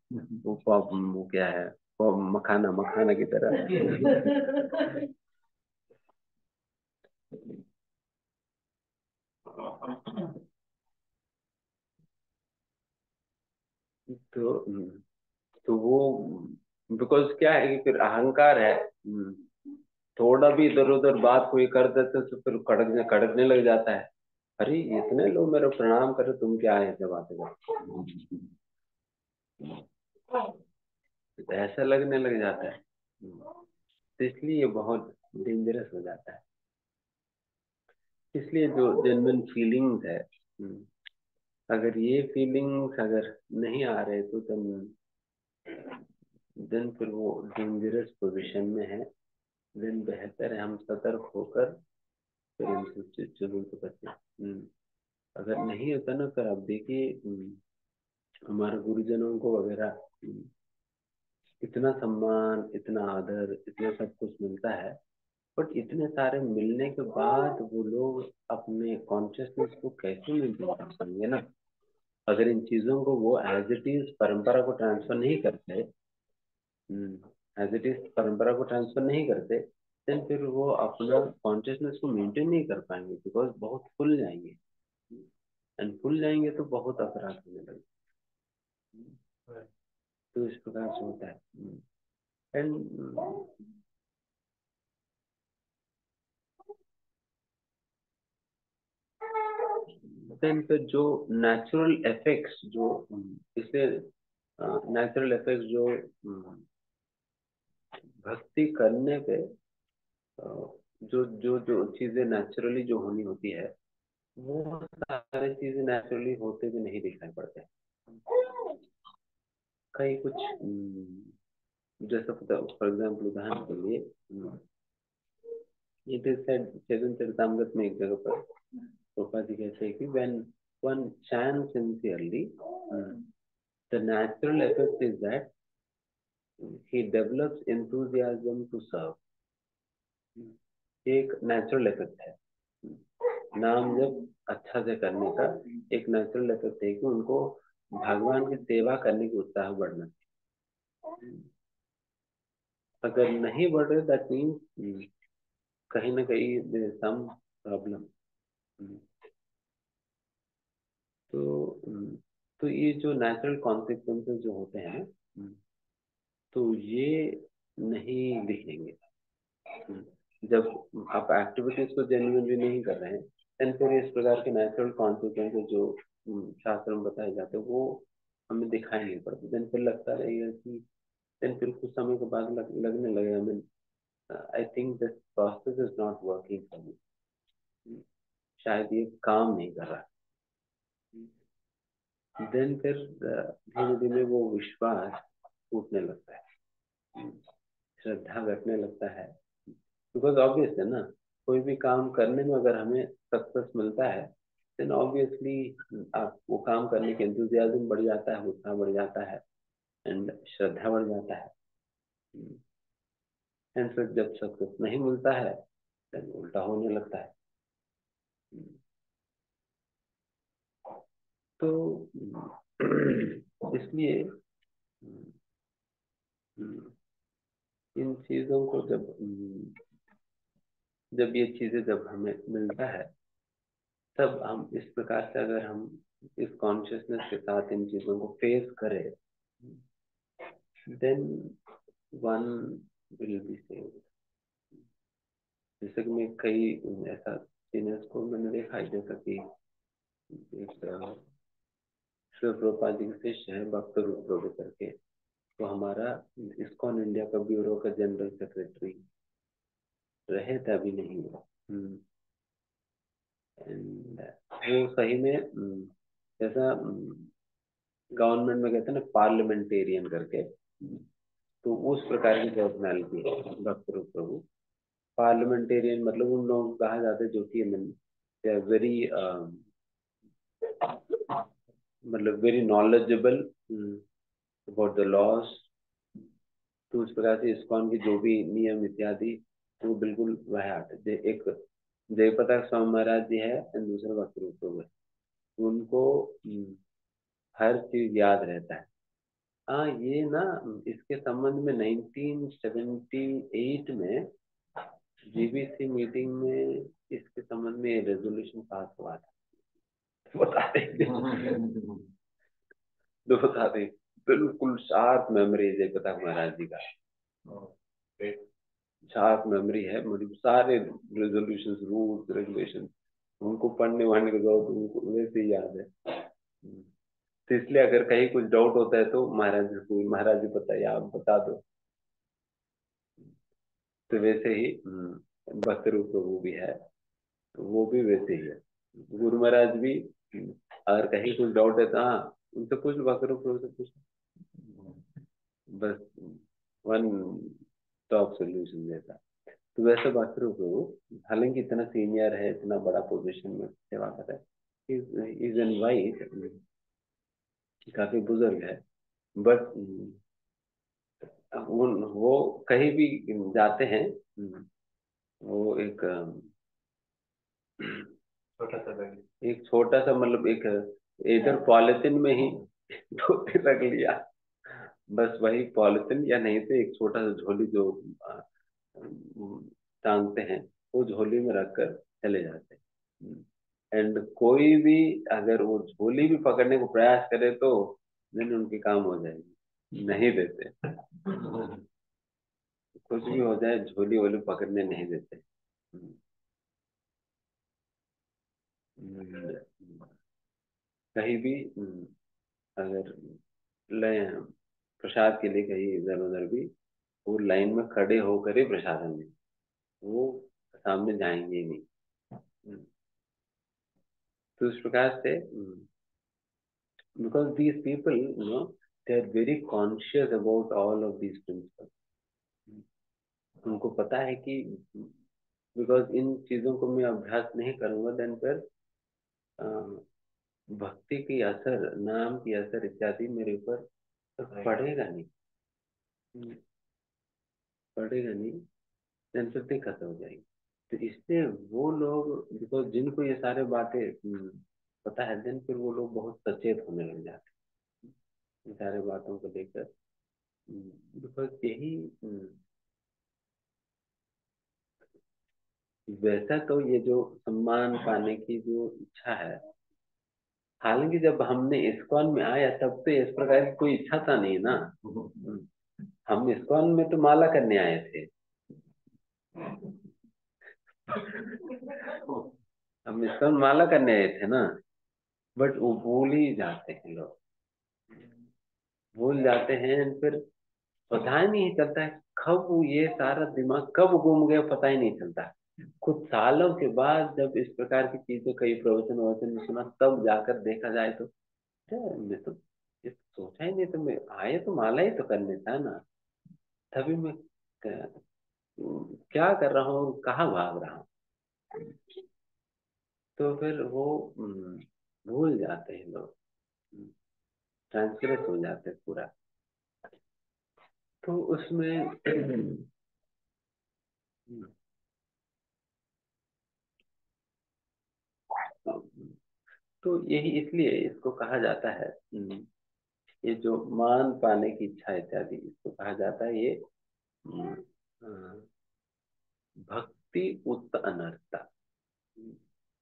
वो पॉप, वो क्या है, पॉप मखाना मखाना की तरह। तो तो वो बिकॉज क्या है कि फिर अहंकार है। थोड़ा भी इधर उधर बात कोई कर देते तो फिर कड़कने लग जाता है। अरे इतने लोग मेरे प्रणाम करे, तुम क्या है ऐसे बातें करते हो? ऐसा लगने लग जाता है। तो इसलिए ये बहुत डेंजरस हो जाता है। इसलिए जो जेन्युइन फीलिंग्स है, अगर ये फीलिंग्स अगर नहीं आ रहे तो देन फिर वो डेंजरस पोजीशन में है। देन बेहतर है हम सतर्क होकर फिर इन सब चीजों को बचें। अगर नहीं होता ना, फिर आप देखिए हमारे गुरुजनों को वगैरह इतना सम्मान, इतना आदर, इतना सब कुछ मिलता है, बट इतने सारे मिलने के बाद वो लोग अपने कॉन्शियसनेस को कैसे मेंटेन कर पाएंगे ना, अगर इन चीजों को वो एज इट इज परंपरा को ट्रांसफर नहीं करते, एज इट इज परंपरा को ट्रांसफर नहीं करते, देन फिर वो अपना कॉन्शियसनेस को मेंटेन नहीं कर पाएंगे, बिकॉज बहुत फुल जाएंगे। एंड फुल जाएंगे तो बहुत अपराध होने लगेंगे। तो इस प्रकार से होता है। एंड देन फिर जो नेचुरल इफेक्ट्स जो इसलिए नेचुरल इफेक्ट्स जो भक्ति करने पे जो जो जो चीजें नेचुरली जो होनी होती है, वो सारी चीजें नेचुरली होते भी नहीं दिखाई पड़ते। कहीं कुछ जैसा फॉर एग्जाम्पल उदाहरण के लिए, इट इज सेड चैतन्य चरितमृत में एक जगह पर प्रभुपाद जी कहते हैं कि when one chants sincerely, the natural effect is that he develops enthusiasm to serve। एक नेचुरल इफेक्ट है नाम जब अच्छा से करने का। एक नेचुरल इफेक्ट है कि उनको भगवान की सेवा करने की उत्साह बढ़ना चाहिए। अगर नहीं बढ़ रहे दैट मीन्स कहीं ना कहीं देयर इज सम प्रॉब्लम। तो तो ये जो नेचुरल कॉन्सिक्वेंसेस जो होते हैं, तो ये नहीं दिखेंगे। जब आप एक्टिविटीज को जेन्युइनली नहीं कर रहे हैं, देन फिर इस प्रकार के नेचुरल कॉन्सिक्वेंसेस जो शास्त्र में बताए जाते हैं वो हमें दिखाई नहीं पड़ते। देन फिर लगता रहेगा कि, देन फिर कुछ समय के बाद लगने लगेगा, मैं I think this process is not working for me, शायद ये काम नहीं कर रहा। देन फिर धीरे धीरे वो विश्वास टूटने लगता है, श्रद्धा घटने लगता है। बिकॉज ऑब्वियस है ना, कोई भी काम करने में अगर हमें सक्सेस मिलता है, देन ऑब्वियसली आप वो काम करने के एंथुजियाज्म बढ़ जाता है, उत्साह बढ़ जाता है, एंड श्रद्धा बढ़ जाता है। एंड फिर जब सक्सेस नहीं मिलता है, देन उल्टा होने लगता है। तो इसलिए इन चीजों को जब ये चीजें जब हमें मिलता है, तब हम इस प्रकार से अगर हम इस कॉन्शियसनेस के साथ इन चीजों को फेस करें, then one will be saved. जैसे कि मैं कई ऐसा सीनियर्स को मैंने देखा है, जैसा कि एक शिव प्रभुपाद जी के शिष्य है भक्त रूप प्रभु करके, तो हमारा इस्कॉन इंडिया का ब्यूरो का जनरल सेक्रेटरी रहे थे, अभी नहीं है। एंड वो सही में जैसा गवर्नमेंट में कहते हैं ना पार्लियामेंटेरियन करके, तो उस प्रकार की पर्सनैलिटी है भक्त रूप प्रभु। पार्लियामेंटेरियन मतलब उन लोगों को कहा जाता है जो कि वेरी मतलब very knowledgeable about the laws. तो उस प्रकार से इस्कॉन की जो भी नियम इत्यादि, वो बिल्कुल वह आते। एक जयप्रताप स्वामी महाराज जी है और दूसरे भक्त रूप प्रभु है, उनको हर चीज याद रहता है। हाँ ये ना, इसके संबंध में 1978 में जीबीसी मीटिंग में इसके संबंध में रेजोल्यूशन पास हुआ था। बता देंगे तो बता दें, बिल्कुल शार्प मेमोरी है जयप्रताप महाराज जी का, शार्प मेमोरी है। मतलब सारे रेजोल्यूशन रूल्स रेगुलेशन उनको पढ़ने वढ़ने के बाद उनको वैसे ही याद है। तो इसलिए अगर कहीं कुछ डाउट होता है तो महाराज जी को, महाराज जी बताइए, आप बता दो। तो वैसे ही भक्त रूप प्रभु भी है, तो वो भी वैसे ही है। गुरु महाराज भी अगर कहीं कुछ डाउट है तो हाँ उनसे पूछ लो, भक्त रूप प्रभु से पूछ लो, बस वन टॉप सोल्यूशन देता। तो वैसे भक्त रूप प्रभु हालांकि इतना सीनियर है, इतना बड़ा पोजीशन में सेवा कर रहा है, इज एन वाइट, काफी बुजुर्ग है, बट वो कहीं भी जाते हैं, वो छोटा सा बैग, एक छोटा सा मतलब एक इधर पॉलिथिन में ही टोपी रख लिया, बस वही पॉलिथिन, या नहीं तो एक छोटा सा झोली जो अ, टांगते हैं, वो झोली में रखकर चले जाते हैं। एंड कोई भी अगर वो झोली भी पकड़ने को प्रयास करे तो दिन उनकी काम हो जाएगी, नहीं देते। कुछ भी हो जाए झोली वोली पकड़ने नहीं देते। कहीं भी अगर ले प्रसाद के लिए कहीं इधर उधर भी, वो लाइन में खड़े होकर ही प्रसाद लें, वो सामने जाएंगे ही नहीं। तो इस प्रकार से because these people they are very conscious about all of these principles. उनको पता है कि बिकॉज इन चीजों को मैं अभ्यास नहीं करूंगा, देन फिर अ, भक्ति की असर, नाम की असर इत्यादि मेरे ऊपर पड़ेगा नहीं, पड़ेगा नहीं, देन फिर दिक्कत हो जाएगी। तो इसलिए वो लोग, बिकॉज जिनको ये सारे बातें पता है, देन फिर वो लोग बहुत सचेत होने लग जाते हैं इन सारे बातों को लेकर। बिकॉज यही वैसा तो ये जो सम्मान पाने की जो इच्छा है, हालांकि जब हमने इस्कॉन में आया तब तो इस प्रकार की कोई इच्छा था नहीं ना। हम इस्कॉन में तो माला करने आए थे। हम इस्कॉन माला करने आए थे ना, बट वो भूल ही जाते हैं लोग, भूल जाते हैं। फिर पता ही नहीं चलता है कब वो ये सारा दिमाग कब गुम गया, पता ही नहीं चलता। कुछ सालों के बाद जब इस प्रकार की चीजें कई प्रवचन वचन में सुना, तब जाकर देखा जाए तो मैं तो ये सोचा ही नहीं, तो मैं आए तो माला ही तो करने था ना, तभी मैं क्या कर रहा हूँ, कहाँ भाग रहा हूँ। तो फिर वो भूल जाते हैं लोग, ट्रांसग्रेस हो जाते हैं पूरा। तो उसमें तो यही इसलिए इसको कहा जाता है, ये जो मान पाने की इच्छा इत्यादि, इसको कहा जाता है ये हम्म, अ, भक्ति उत्त अनर्था।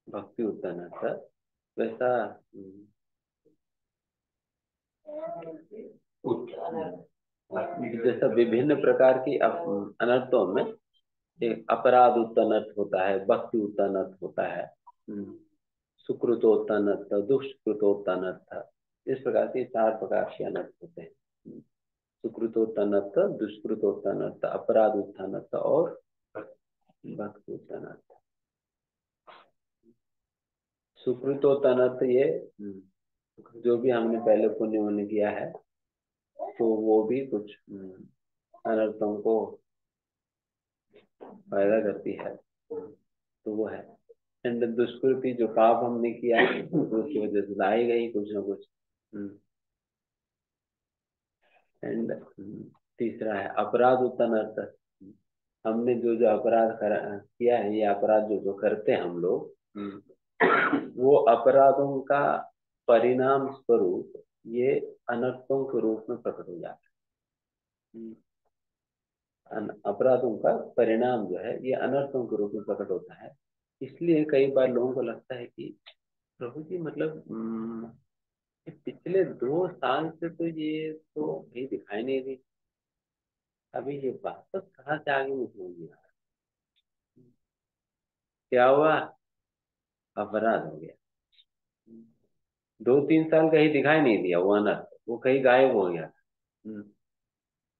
भक्ति उत्त अनर्था वैसा जैसा विभिन्न प्रकार की अनर्थों में एक अपराध उत्त अनर्थ होता है, भक्ति उत्त अनर्थ होता है, सुकृतोत्तनर्थ, दुष्कृतोत्तनर्थ, इस प्रकार के 4 प्रकार के अनर्थ होते हैं। सुकृतोत्तनर्थ, दुष्कृतोत्तनर्थ, अपराध उत्तनर्थ और भक्ति उत्तनर्थ। सुकृतोत्तनर्थ ये जो भी हमने पहले पुण्य उन्य किया है, तो वो भी कुछ अनर्थों को पैदा करती है, तो वो है। एंड दुष्कृति जो पाप हमने किया है, तो उसकी वजह से लाएगा ही कुछ ना कुछ। एंड तीसरा है अपराध उत्तनर्थ। हमने जो जो किया है, ये अपराध जो जो करते हैं हम लोग, वो अपराधों का परिणाम स्वरूप ये अनर्थों के रूप में प्रकट हो जाता है। अपराधों का परिणाम जो है ये अनर्थों के रूप में प्रकट होता है। इसलिए कई बार लोगों को लगता है कि प्रभु जी मतलब ये पिछले 2 साल से तो ये तो कहीं दिखाई नहीं दी, अभी ये वापस कहाँ से आगे मुझे समझ नहीं आ रहा। क्या हुआ, अपराध हो गया। 2-3 साल कहीं दिखाई नहीं दिया वो अनर्थ, वो कहीं गायब हो गया।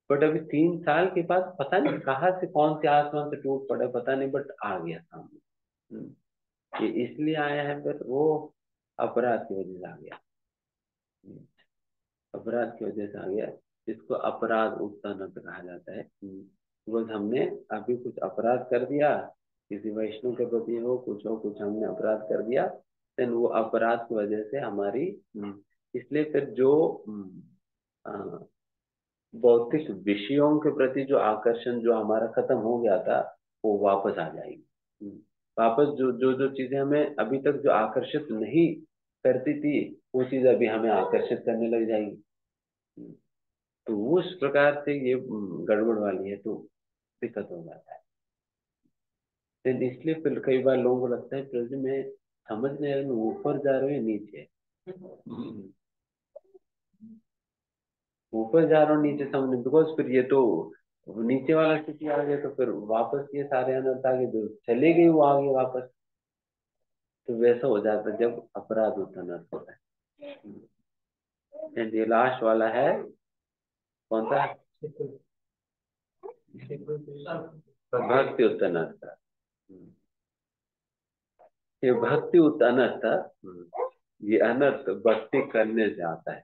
बट अभी 3 साल के बाद पता नहीं कहाँ से, कौन से आसमान से टूट पड़ा पता नहीं, बट आ गया सामने। ये इसलिए आया है, फिर वो अपराध की वजह से आ गया। हम्म, अपराध की वजह से आ गया। इसको अपराध उत्तनर्थ कहा जाता है। बस हमने अभी कुछ अपराध कर दिया, किसी वैष्णव के प्रति हो कुछ हमने अपराध कर दिया, देन वो अपराध की वजह से हमारी इसलिए फिर जो अ, भौतिक विषयों के प्रति जो आकर्षण जो हमारा खत्म हो गया था, वो वापस आ जाएगी। वापस जो जो जो चीजें हमें अभी तक जो आकर्षित नहीं करती थी, वो चीज अभी हमें आकर्षित करने लग जाएगी। तो उस प्रकार से ये गड़बड़ वाली है, तो दिक्कत हो जाता है। तो इसलिए फिर कई बार लोगों को लगता है प्रभु जी मैं समझ नहीं आ रहा, मैं ऊपर जा रहा हूँ या नीचे। ऊपर जा रहा हूँ नीचे समझ, बिकॉज फिर ये तो नीचे वाला स्थिति आ गया, तो फिर वापस ये सारे अनर्थ आगे जो चले गए वो आगे वापस, तो वैसा हो जाता है जब अपराध होता अनर्थ होता है। एंड ये लास्ट वाला है, कौन सा, भक्ति उत्तर अनर्थ। ये भक्ति उत्तर अनर्थ, ये अनर्थ भक्ति करने से आता है।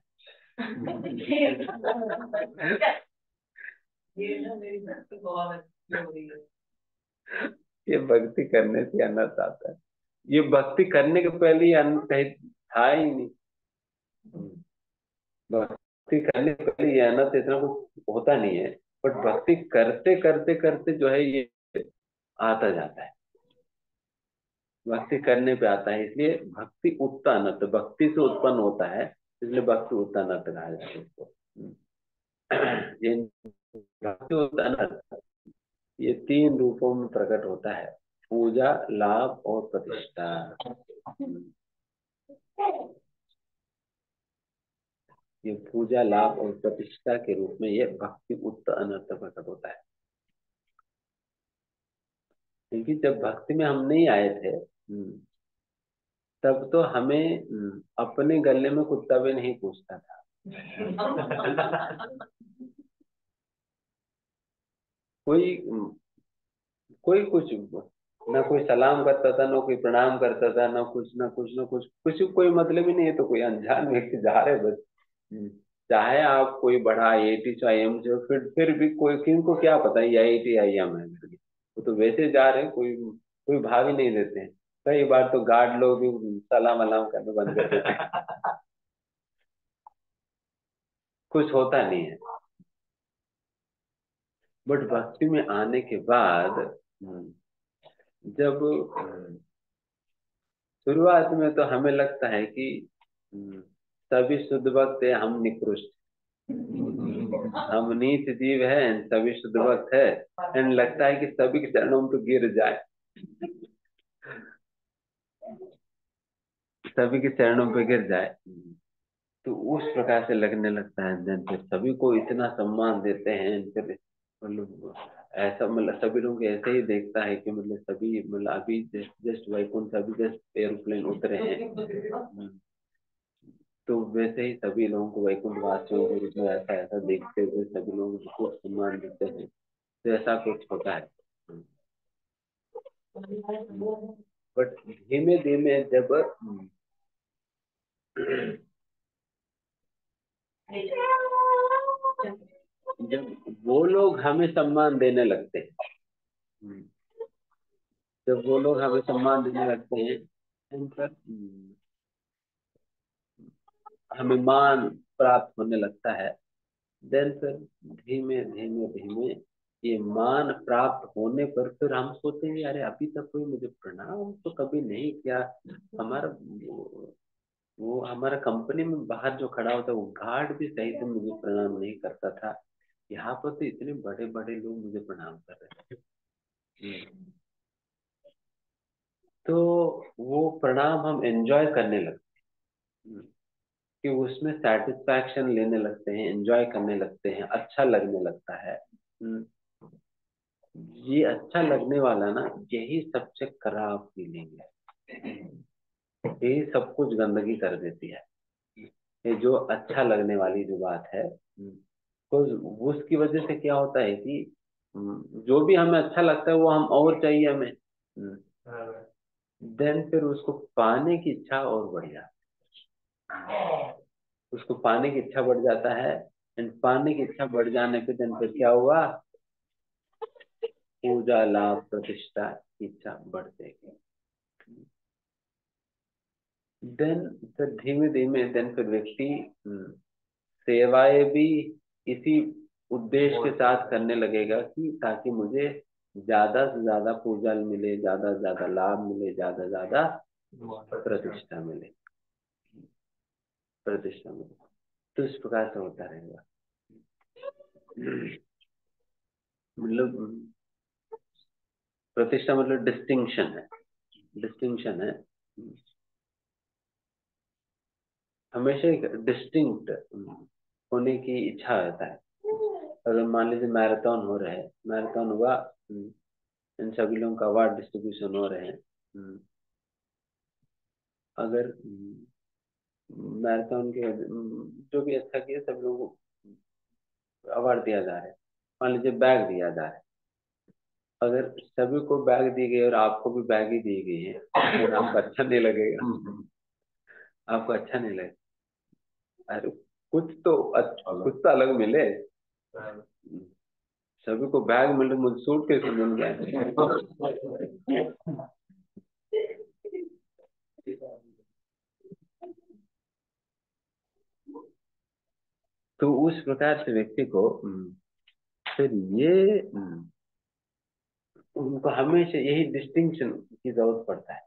ये भक्ति करने से अनर्थ आता है। ये भक्ति करने के पहले ये अनर्थ कहीं था ही नहीं। भक्ति करने से पहले ये अनर्थ इतना कुछ होता नहीं है, बट भक्ति करते करते करते जो है ये आता जाता है। भक्ति करने पे आता है, इसलिए भक्ति उत्ता अनर्थ, भक्ति से उत्पन्न होता है, इसलिए भक्ति उत्ता अनर्थ कहा जाता है इसको। ये भक्ति उत्ता अनर्थ ये 3 रूपों में प्रकट होता है, पूजा, लाभ और प्रतिष्ठा। ये पूजा लाभ और प्रतिष्ठा के रूप में ये भक्ति उत्तर अनर्थ प्रकट होता है। क्योंकि जब भक्ति में हम नहीं आए थे, तब तो हमें अपने गले में कुत्ता भी नहीं पूछता था। कोई कोई कुछ ना, कोई सलाम करता था, ना कोई प्रणाम करता था, ना कुछ ना कुछ ना कुछ, कुछ कोई मतलब ही नहीं है। तो कोई अनजान व्यक्ति जा रहे बस, चाहे आप कोई बड़ा आईआईटी से आईएम से हो, फिर भी कोई, किनको क्या पता ये आईआईटी आईएम है करके, वो तो वैसे जा रहे हैं, कोई कोई भाव ही नहीं देते हैं। कई बार तो गार्ड लोग भी सलाम वलाम करना बंद कर देते हैं। कुछ होता नहीं है। बट भक्ति में आने के बाद जब शुरुआत में तो हमें लगता है कि सभी शुद्ध भक्त है, हम निकृष्ट, हम नीच जीव है, सभी शुद्ध भक्त है, एंड लगता है कि सभी के चरणों में तो गिर जाए, सभी के चरणों पे गिर जाए। तो उस प्रकार से लगने लगता है। then फिर सभी को इतना सम्मान देते हैं, फिर मतलब ऐसा, मतलब सभी लोग ऐसे ही देखता है कि मतलब सभी, मतलब अभी जस्ट जस्ट वैकुंठ, अभी जस्ट एरोप्लेन उतरे हैं, तो वैसे ही सभी लोगों को वैकुंठ वासियों के रूप में ऐसा ऐसा देखते हुए सभी लोग उनको सम्मान देते हैं। तो ऐसा कुछ होता है। बट धीमे धीमे जब वो लोग हमें सम्मान देने लगते हैं, जब वो लोग हमें सम्मान देने लगते हैं, इन पर हमें मान प्राप्त होने लगता है, देन फिर धीमे धीमे धीमे ये मान प्राप्त होने पर फिर हम सोचेंगे, अरे अभी तक कोई मुझे प्रणाम तो कभी नहीं किया। हमारा वो हमारा कंपनी में बाहर जो खड़ा होता है वो गार्ड भी सही से मुझे प्रणाम नहीं करता था, यहाँ पर तो इतने बड़े बड़े लोग मुझे प्रणाम कर रहे हैं। तो वो प्रणाम हम एंजॉय करने लगते हैं, कि उसमें सेटिस्फैक्शन लेने लगते हैं, एंजॉय करने लगते हैं, अच्छा लगने लगता है। ये अच्छा लगने वाला ना, यही सबसे खराब फीलिंग है, यही सब कुछ गंदगी कर देती है। ये जो अच्छा लगने वाली जो बात है, तो उसकी वजह से क्या होता है कि जो भी हमें अच्छा लगता है वो हम और चाहिए हमें, देन फिर उसको पाने की इच्छा और बढ़ जाती है, उसको पाने की इच्छा बढ़ जाता है। एंड पाने की इच्छा बढ़ जाने पे देन फिर क्या हुआ, पूजा लाभ प्रतिष्ठा की इच्छा बढ़ते गई। देन फिर धीमे धीमे देन फिर व्यक्ति सेवाएं भी इसी उद्देश्य के साथ करने लगेगा कि ताकि मुझे ज्यादा से ज्यादा पूजा मिले, ज्यादा से ज्यादा लाभ मिले, ज्यादा से ज्यादा प्रतिष्ठा मिले, प्रतिष्ठा मिले। तो इस प्रकार से होता रहेगा। मतलब प्रतिष्ठा मतलब डिस्टिंक्शन है, डिस्टिंक्शन है, हमेशा एक डिस्टिंक्ट होने की इच्छा रहता है। अगर मान लीजिए मैराथन हो रहा है, मैराथन हुआ, इन सभी लोगों का अवार्ड डिस्ट्रीब्यूशन हो रहे हैं, अगर मैराथन के जो भी अच्छा किया सब लोगों को अवार्ड दिया जा रहा है, मान लीजिए बैग दिया जा रहा है, अगर सभी को बैग दी गई और आपको भी बैग ही दी गई है तो आपको अच्छा नहीं लगेगा, आपको अच्छा नहीं लगेगा। अरे कुछ तो अच्छा, कुछ तो अलग मिले। सभी को बैग मिले, मुझे सूट कैसे मिल गया। तो उस प्रकार से व्यक्ति को फिर ये उनको हमेशा यही डिस्टिंक्शन की जरूरत पड़ता है,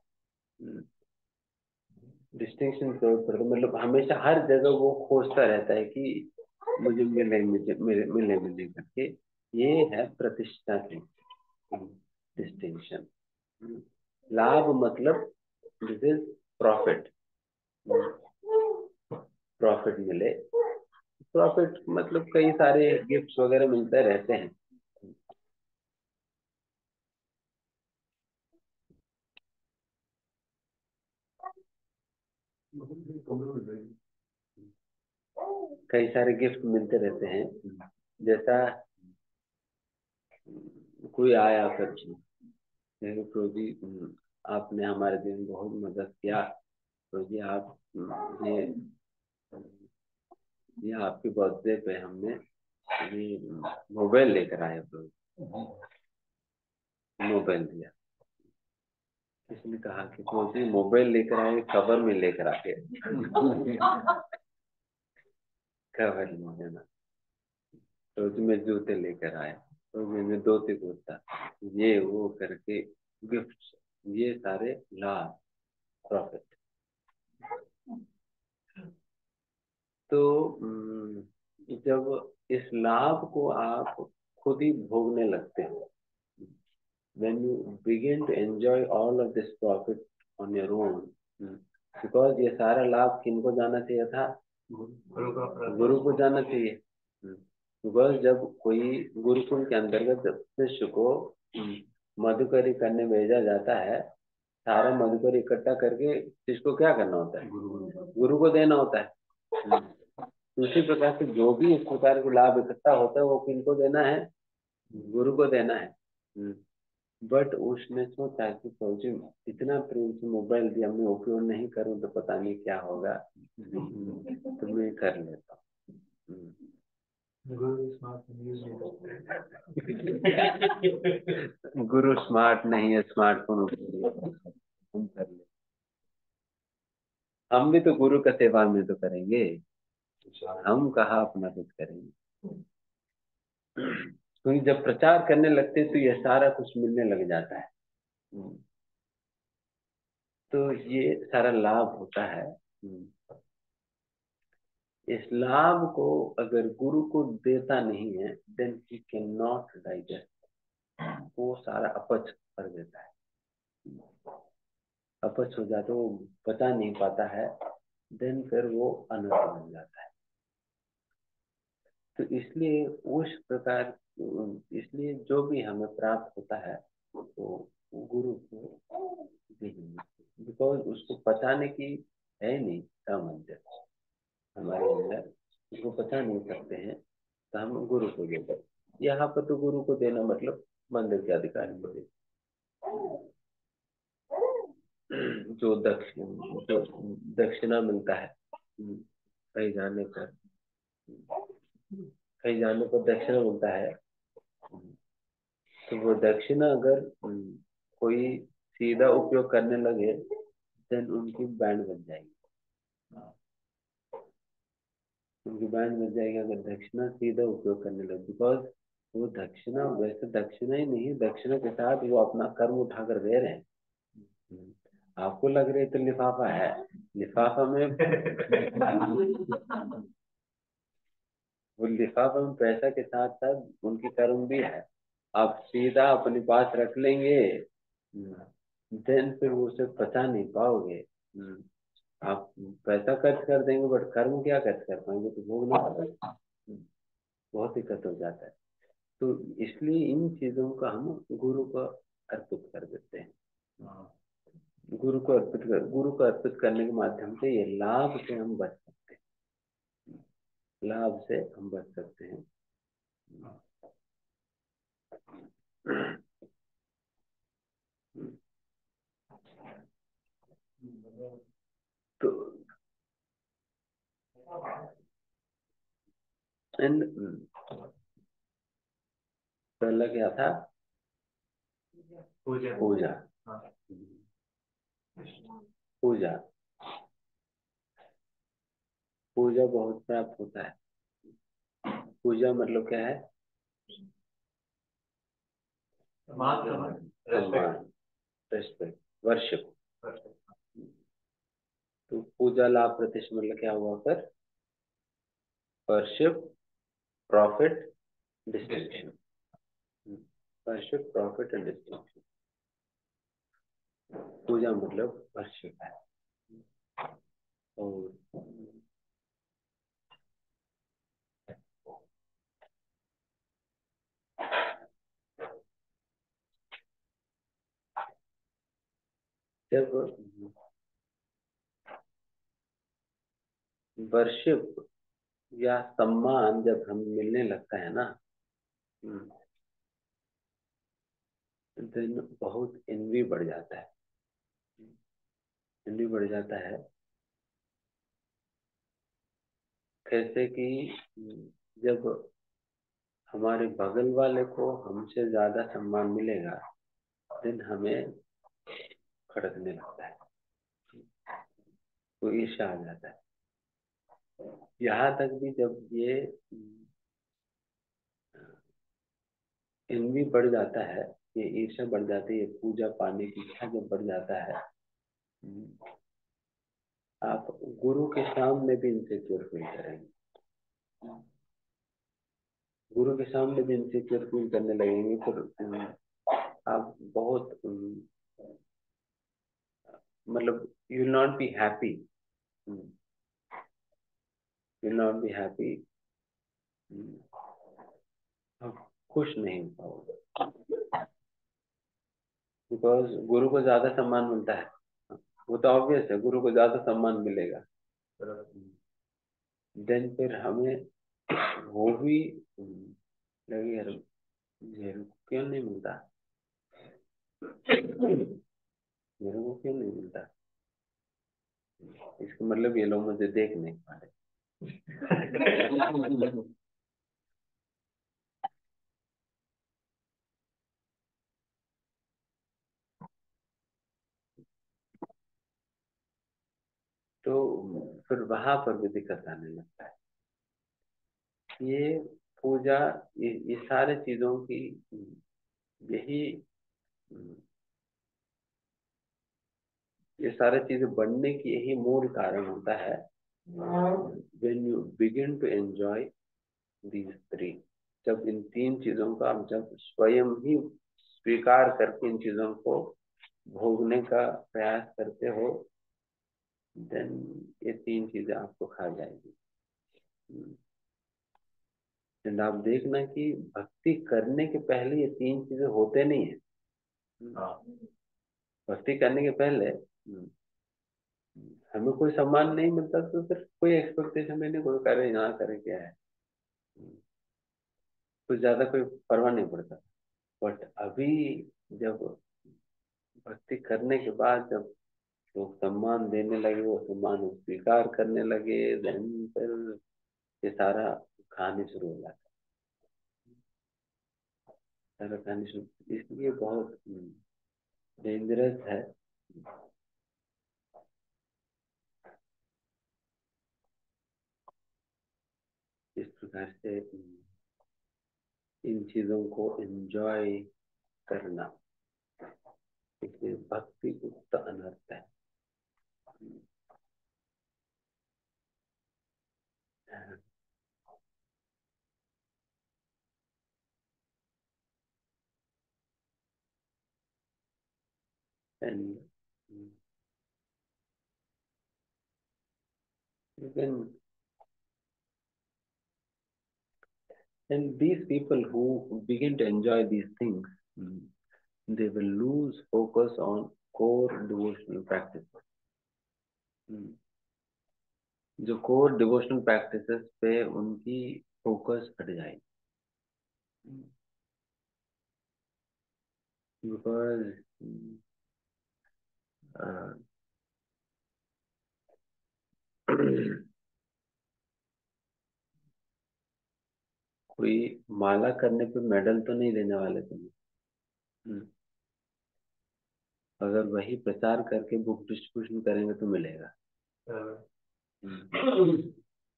डिस्टिंक्शन की जरूरत पड़ता है, मतलब हमेशा हर जगह वो खोजता रहता है कि मुझे मिले, मुझे मिले मिले मिले करके। ये है प्रतिष्ठा की डिस्टिंक्शन। लाभ मतलब दिस इज प्रॉफिट, प्रॉफिट मिले, प्रॉफिट मतलब कई सारे गिफ्ट्स वगैरह मिलते रहते हैं। कई सारे गिफ्ट मिलते रहते हैं। जैसा कोई आया कर देखो प्रभु जी, आपने हमारे दिन में बहुत मदद किया प्रभु जी। आप ये आपके बर्थडे पे हमने ये मोबाइल लेकर आए प्रभु जी। मोबाइल दिया। किसने कहा कि प्रभु जी मोबाइल लेकर आए, कवर में लेकर आके कवर में देना। प्रभु जी मैं जूते लेकर आया, प्रभु जी मैं धोती कुर्ता, ये वो करके गिफ्ट, ये सारे लाभ, प्रॉफिट। तो जब इस लाभ को आप खुद ही भोगने लगते हो, when you begin to enjoy all of this profit on your own, because ये सारा लाभ किनको जाना चाहिए था? गुरु को जाना चाहिए। बिकॉज जब कोई गुरुकुल के अंतर्गत जब शिष्य को मधुकरी करने भेजा जाता है, सारा मधुकर इकट्ठा करके इसको क्या करना होता है? गुरु को देना होता है। उसी प्रकार से जो भी इस प्रकार के लाभ इकट्ठा होता है वो किनको देना है? गुरु को देना है। बट उसने सोचा कि फौजी इतना प्रेम से मोबाइल दिया, मैं उपयोग नहीं करूं तो पता नहीं क्या होगा, तो मैं कर लेता हूँ। गुरु स्मार्ट नहीं है, स्मार्टफोन हम कर ले। हम भी तो गुरु का सेवा में तो करेंगे, हम कहाँ अपना कुछ करेंगे। क्योंकि जब प्रचार करने लगते हैं तो ये सारा कुछ मिलने लग जाता है। तो ये सारा लाभ होता है। इस लाभ को अगर गुरु को देता नहीं है, then he can not digest, वो सारा अपच कर देता है। अपच हो जाता है, वो पचा नहीं पाता है, देन फिर वो अनर्थ बन जाता है। तो इसलिए उस प्रकार, इसलिए जो भी हमें प्राप्त होता है तो गुरु को देंगे, बिकॉज उसको पचाने की है नहीं सामर्थ्य हमारे अंदर, उसको पचा नहीं सकते हैं, तो हम गुरु को देते हैं। यहाँ पर तो गुरु को देना मतलब मंदिर के अधिकारी को देना। जो दक्षिणा मिलता है कहीं जाने पर, कहीं जाने पर दक्षिणा मिलता है, तो वो दक्षिणा अगर कोई सीधा उपयोग करने लगे, देन उनकी बैंड बन जाएगी। उनकी बैंड बन जाएगी अगर दक्षिणा सीधा उपयोग करने लगे, बिकॉज वो दक्षिणा वैसे दक्षिणा ही नहीं, दक्षिणा के साथ वो अपना कर्म उठाकर दे रहे हैं। आपको लग रही तो लिफाफा है, लिफाफा में वो लिफाफा में पैसा के साथ साथ उनकी कर्म भी है। आप सीधा अपने पास रख लेंगे, देन फिर वो उसे पचा नहीं पाओगे। आप पैसा खर्च कर देंगे बट कर्म क्या खर्च कर पाएंगे, तो भोगना पड़ेगा। बहुत दिक्कत हो जाता है। तो इसलिए इन चीजों का हम गुरु को अर्पित कर देते हैं। गुरु को अर्पित करने के माध्यम से ये लाभ से हम बच सकते हैं, लाभ से हम बच सकते हैं। तो इन पहला क्या था? पूजा। पूजा, पूजा, पूजा बहुत प्राप्त होता है। पूजा मतलब क्या है? सम्मान, रेस्पेक्ट, वर्शिप। तो पूजा लाभ प्रतिष्ठा मतलब क्या हुआ फिर? Worship, profit, distinction. Worship, profit and distinction. पूजा मतलब वर्शिप है। और जब वर्शिप या सम्मान जब हम मिलने लगता है ना, देन बहुत एनवी बढ़ जाता है। एनवी बढ़ जाता है कैसे कि जब हमारे बगल वाले को हमसे ज्यादा सम्मान मिलेगा, देन हमें खड़कने लगता है, तो ईर्ष्या आ जाता है। यहाँ तक भी जब ये एनवी बढ़ जाता है, ये ईर्ष्या बढ़ जाती है, पूजा पाने की इच्छा जब बढ़ जाता है, आप गुरु के सामने भी इनसिक्योर फील करेंगे, गुरु के सामने भी इनसिक्योर फील करने लगेंगे, फिर आप बहुत मतलब you will not be happy, you will not be happy, खुश नहीं हो पाओगे, बिकॉज गुरु को ज्यादा सम्मान मिलता है। वो तो ऑब्वियस है, गुरु को ज्यादा सम्मान मिलेगा, देन फिर हमें वो भी लगे यार मेरे को क्यों नहीं मिलता, मेरे को क्यों नहीं मिलता, इसका मतलब ये लोग मुझे देख नहीं पा रहे। तो फिर वहां पर भी दिक्कत आने लगता है। ये पूजा, ये सारे चीजों की यही, ये सारे चीजें बनने की यही मूल कारण होता है। when you begin to enjoy these three, जब इन तीन चीजों का आप जब स्वयं ही स्वीकार करके इन चीजों को भोगने का प्रयास करते हो, देन ये तीन चीजें आपको खा जाएगी। एंड आप देखना कि भक्ति करने के पहले ये तीन चीजें होते नहीं है। भक्ति करने के पहले हमें कोई सम्मान नहीं मिलता, तो फिर कोई एक्सपेक्टेशन में नहीं, कोई करे यहाँ करे क्या है, कुछ ज्यादा कोई परवाह नहीं पड़ता। बट अभी जब भक्ति करने के बाद जब लोग सम्मान देने लगे, वो सम्मान स्वीकार करने लगे, देन फिर ये सारा खाने शुरू हो जाता है, सारा खाने शुरू। इसलिए बहुत डेंजरस है। इस प्रकार से इन चीजों को एंजॉय करना, इसलिए भक्ति गुप्त अनर्थ है। And you can, and these people who begin to enjoy these things, they will lose focus on core devotional practices. जो कोर डिवोशनल प्रैक्टिसेस पे उनकी फोकस हट जाएगी, बिकॉज कोई माला करने पे मेडल तो नहीं देने वाले तुम्हें। अगर वही प्रचार करके बुक डिस्ट्रीब्यूशन करेंगे तो मिलेगा।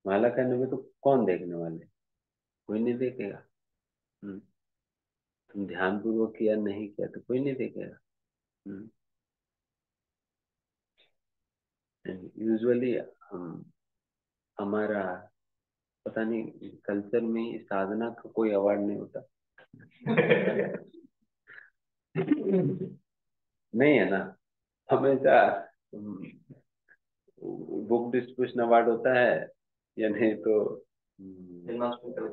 माला करने में तो कौन देखने वाले, कोई नहीं देखेगा। तुम ध्यान पूर्वक किया नहीं किया तो कोई नहीं देखेगा। यूजुअली हमारा पता नहीं कल्चर में साधना का कोई अवार्ड नहीं होता। नहीं है ना, हमेशा बुक डिस्ट्रीब्यूशन अवार्ड होता है, या नहीं तो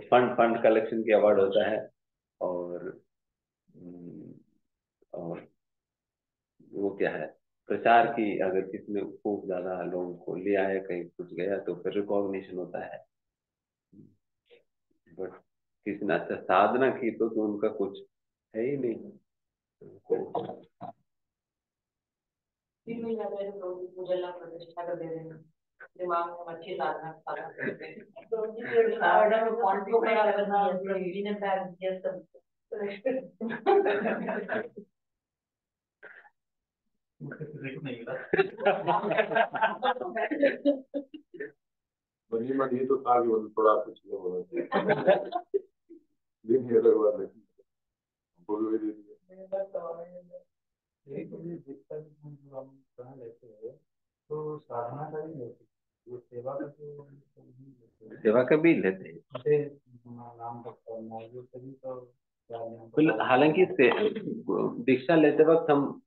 फंड फंड कलेक्शन की अवार्ड होता है, और और वो क्या है, प्रचार की अगर किसी ने खूब ज्यादा लोगों को ले आया, कहीं कुछ गया, तो फिर रिकॉग्निशन होता है। बट किसी ने अच्छा साधना की तो उनका कुछ है ही नहीं। तीन महीना पहले प्रभु जी पूजन ला प्रतिष्ठा कर दे रहे हैं, दिमाग में अच्छी साधना साधना करते हैं। प्रभु जी के ऑर्डर में कौन सी ऊपर करना, प्रभु जी ने पैर दिया सब। नहीं बनी मनी तो आगे थोड़ा कुछ होना चाहिए। दिन ये लगवा नहीं बोलो ये एक भी दिक्कत हम कहाँ लेते हैं तो साधना का ही लेते हैं, वो सेवा का तो सेवा का भी लेते हैं। जैसे नाम करना जो सभी तो हालांकि दीक्षा लेते वक्त हम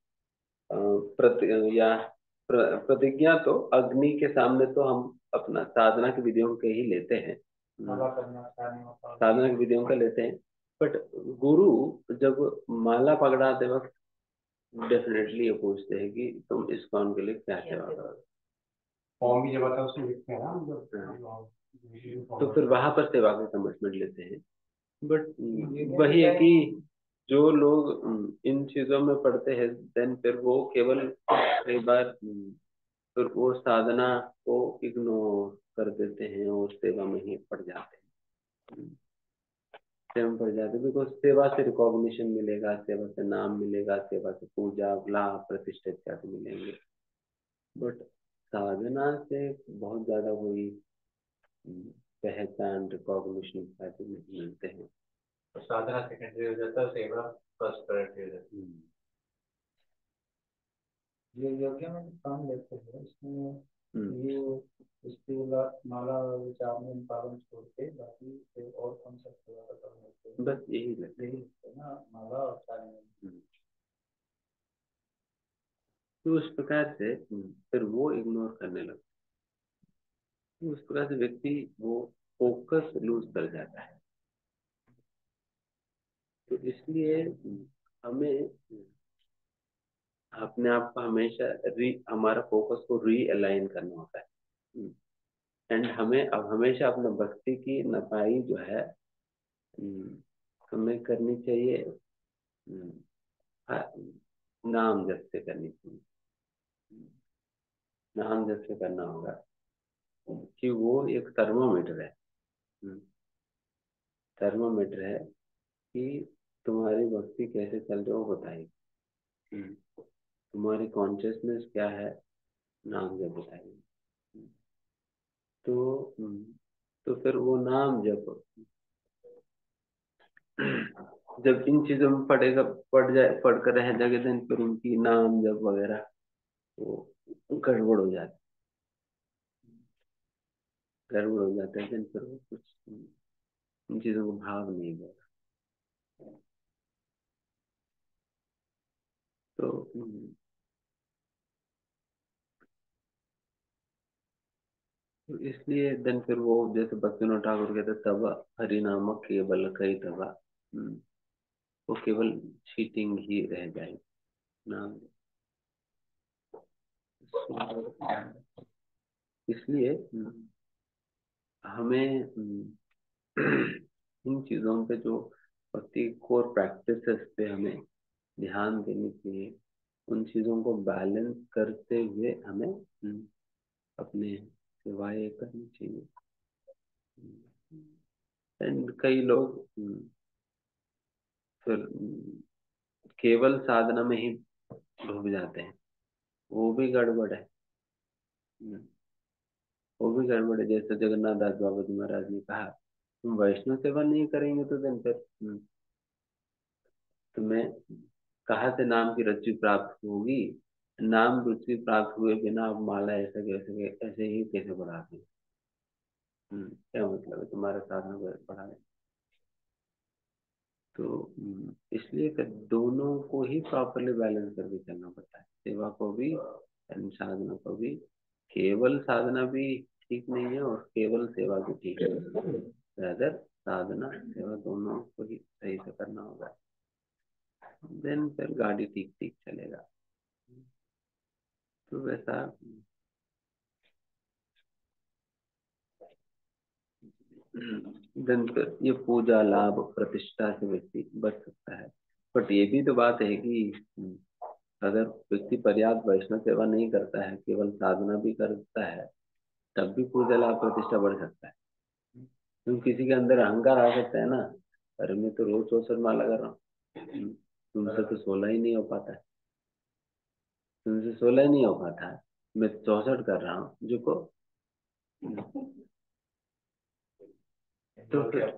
प्रतिज्ञा तो अग्नि के सामने तो हम अपना साधना की विधियों के ही लेते हैं। माला करना होता साधना की विधियों का लेते हैं। बट गुरु जब माला पकड़ाते वक्त डेफिनेटली ये पूछते हैं कि तुम इस्कॉन के लिए क्या सेवा करो। फॉर्म भी जब आता है उसमें लिखते हैं ना तो फिर वहां पर सेवा का कमिटमेंट लेते हैं। बट वही है कि जो लोग इन चीजों में पढ़ते हैं, देन फिर वो केवल कई बार फिर वो साधना को इग्नोर कर देते हैं और सेवा में ही पड़ जाते हैं। सेवा में पड़ जाते हैं बिकॉज सेवा से रिकॉग्निशन मिलेगा, सेवा से नाम मिलेगा, सेवा से पूजा लाभ प्रतिष्ठा इत्यादि मिलेंगे। बट साधना से बहुत ज्यादा कोई पहचान रिकॉग्निशन इत्यादि नहीं मिलते हैं। साधना सेकेंडरी हो जाता है, सेवा फर्स्ट प्रायोरिटी हो जाती है। ये यज्ञ में काम लेते हैं इसमें ये इसके माला विचार में पालन छोड़ के बाकी और कौन सा सेवा का काम लेते हैं? बस यही लगता यही है ना, माला और चाय। तो उस प्रकार से फिर वो इग्नोर करने लगता है। उस प्रकार से व्यक्ति वो फोकस लूज कर जाता है। तो इसलिए हमें अपने आप को हमेशा हमारा फोकस को रीअलाइन करना होता है। एंड हमें अब हमेशा अपने भक्ति की नपाई जो है हमें करनी चाहिए, नाम जप से करनी चाहिए। नाम जप से करना होगा कि वो एक थर्मोमीटर है। थर्मोमीटर है कि तुम्हारी भक्ति कैसे चल रही है वो बताएगी। तुम्हारी कॉन्शियसनेस क्या है, नाम जप बताएगी। तो तो फिर वो नाम जप जब इन चीजों में पड़ेगा, पढ़ कर रह जाएगा, दिन फिर उनकी नाम जप वगैरह वो गड़बड़ हो जाती, गड़बड़ हो जाता है। दिन फिर वो कुछ इन चीजों को भाव नहीं देगा। तो तो इसलिए दिन फिर वो जैसे भक्तिनाथ ठाकुर कहते तब हरि नामक केवल कई तबा, वो केवल चीटिंग ही रह जाएगी नाम। इसलिए हमें इन चीजों पे जो भक्ति कोर प्रैक्टिसेस पे हमें ध्यान देनी चाहिए। उन चीजों को बैलेंस करते हुए हमें अपने सेवाएं करनी चाहिए। एंड कई लोग फिर केवल साधना में ही डूब जाते हैं, वो भी गड़बड़ है। वो भी गड़बड़ है। जैसे जगन्नाथ दास बाबा जी महाराज ने कहा तुम वैष्णव सेवा नहीं करेंगे तो दिन फिर तुम्हें कहाँ से नाम की रुचि प्राप्त होगी। नाम रुचि प्राप्त हुए बिना आप माला ऐसे कैसे ऐसे ही कैसे बढ़ाते हैं? क्या मतलब है तुम्हारा साधना बढ़ाने? तो इसलिए फिर दोनों को ही प्रॉपरली बैलेंस करके चलना पड़ता है, सेवा को भी एंड साधना को भी। केवल साधना भी ठीक नहीं है और केवल सेवा भी ठीक नहीं है। रादर साधना सेवा दोनों को ही सही से करना होगा, देन फिर गाड़ी ठीक ठीक चलेगा। तो वैसा धन पर ये पूजा लाभ प्रतिष्ठा से व्यक्ति बच सकता है। बट ये भी तो बात है कि अगर व्यक्ति पर्याप्त वैष्णव सेवा नहीं करता है, केवल साधना भी करता है, तब भी पूजा लाभ प्रतिष्ठा बढ़ सकता है। क्योंकि किसी के अंदर अहंकार आ सकता है ना, अरे मैं तो रोज 64 माला कर रहा हूँ, तुमसे तो 16 ही नहीं हो पाता है, तुमसे 16 ही नहीं हो पाता है, मैं 64 कर रहा हूँ जो को। तो फिर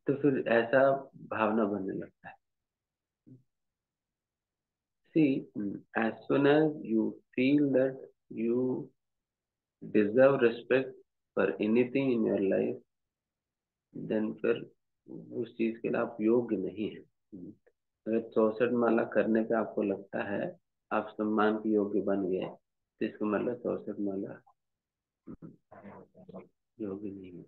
तो फिर ऐसा भावना बनने लगता है। See, as soon as you feel that you deserve respect for anything in your life, then फिर उस चीज के लिए आप योग्य नहीं है। अगर 64 माला करने पे आपको लगता है आप सम्मान के योग्य बन गए, तो इसका मतलब 64 माला योग्य नहीं है।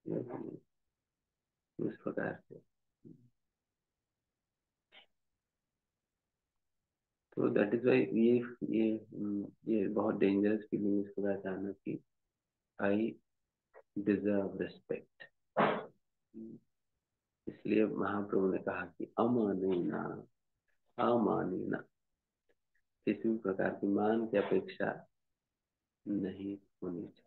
योग्य नहीं, उस प्रकार से। तो दैट इज वाई ये बहुत डेंजरस फीलिंग इसको पहचाना कि आई डिजर्व रिस्पेक्ट। इसलिए महाप्रभु ने कहा कि अमानेना, अमानेना, किसी भी प्रकार की मान की अपेक्षा नहीं होनी चाहिए।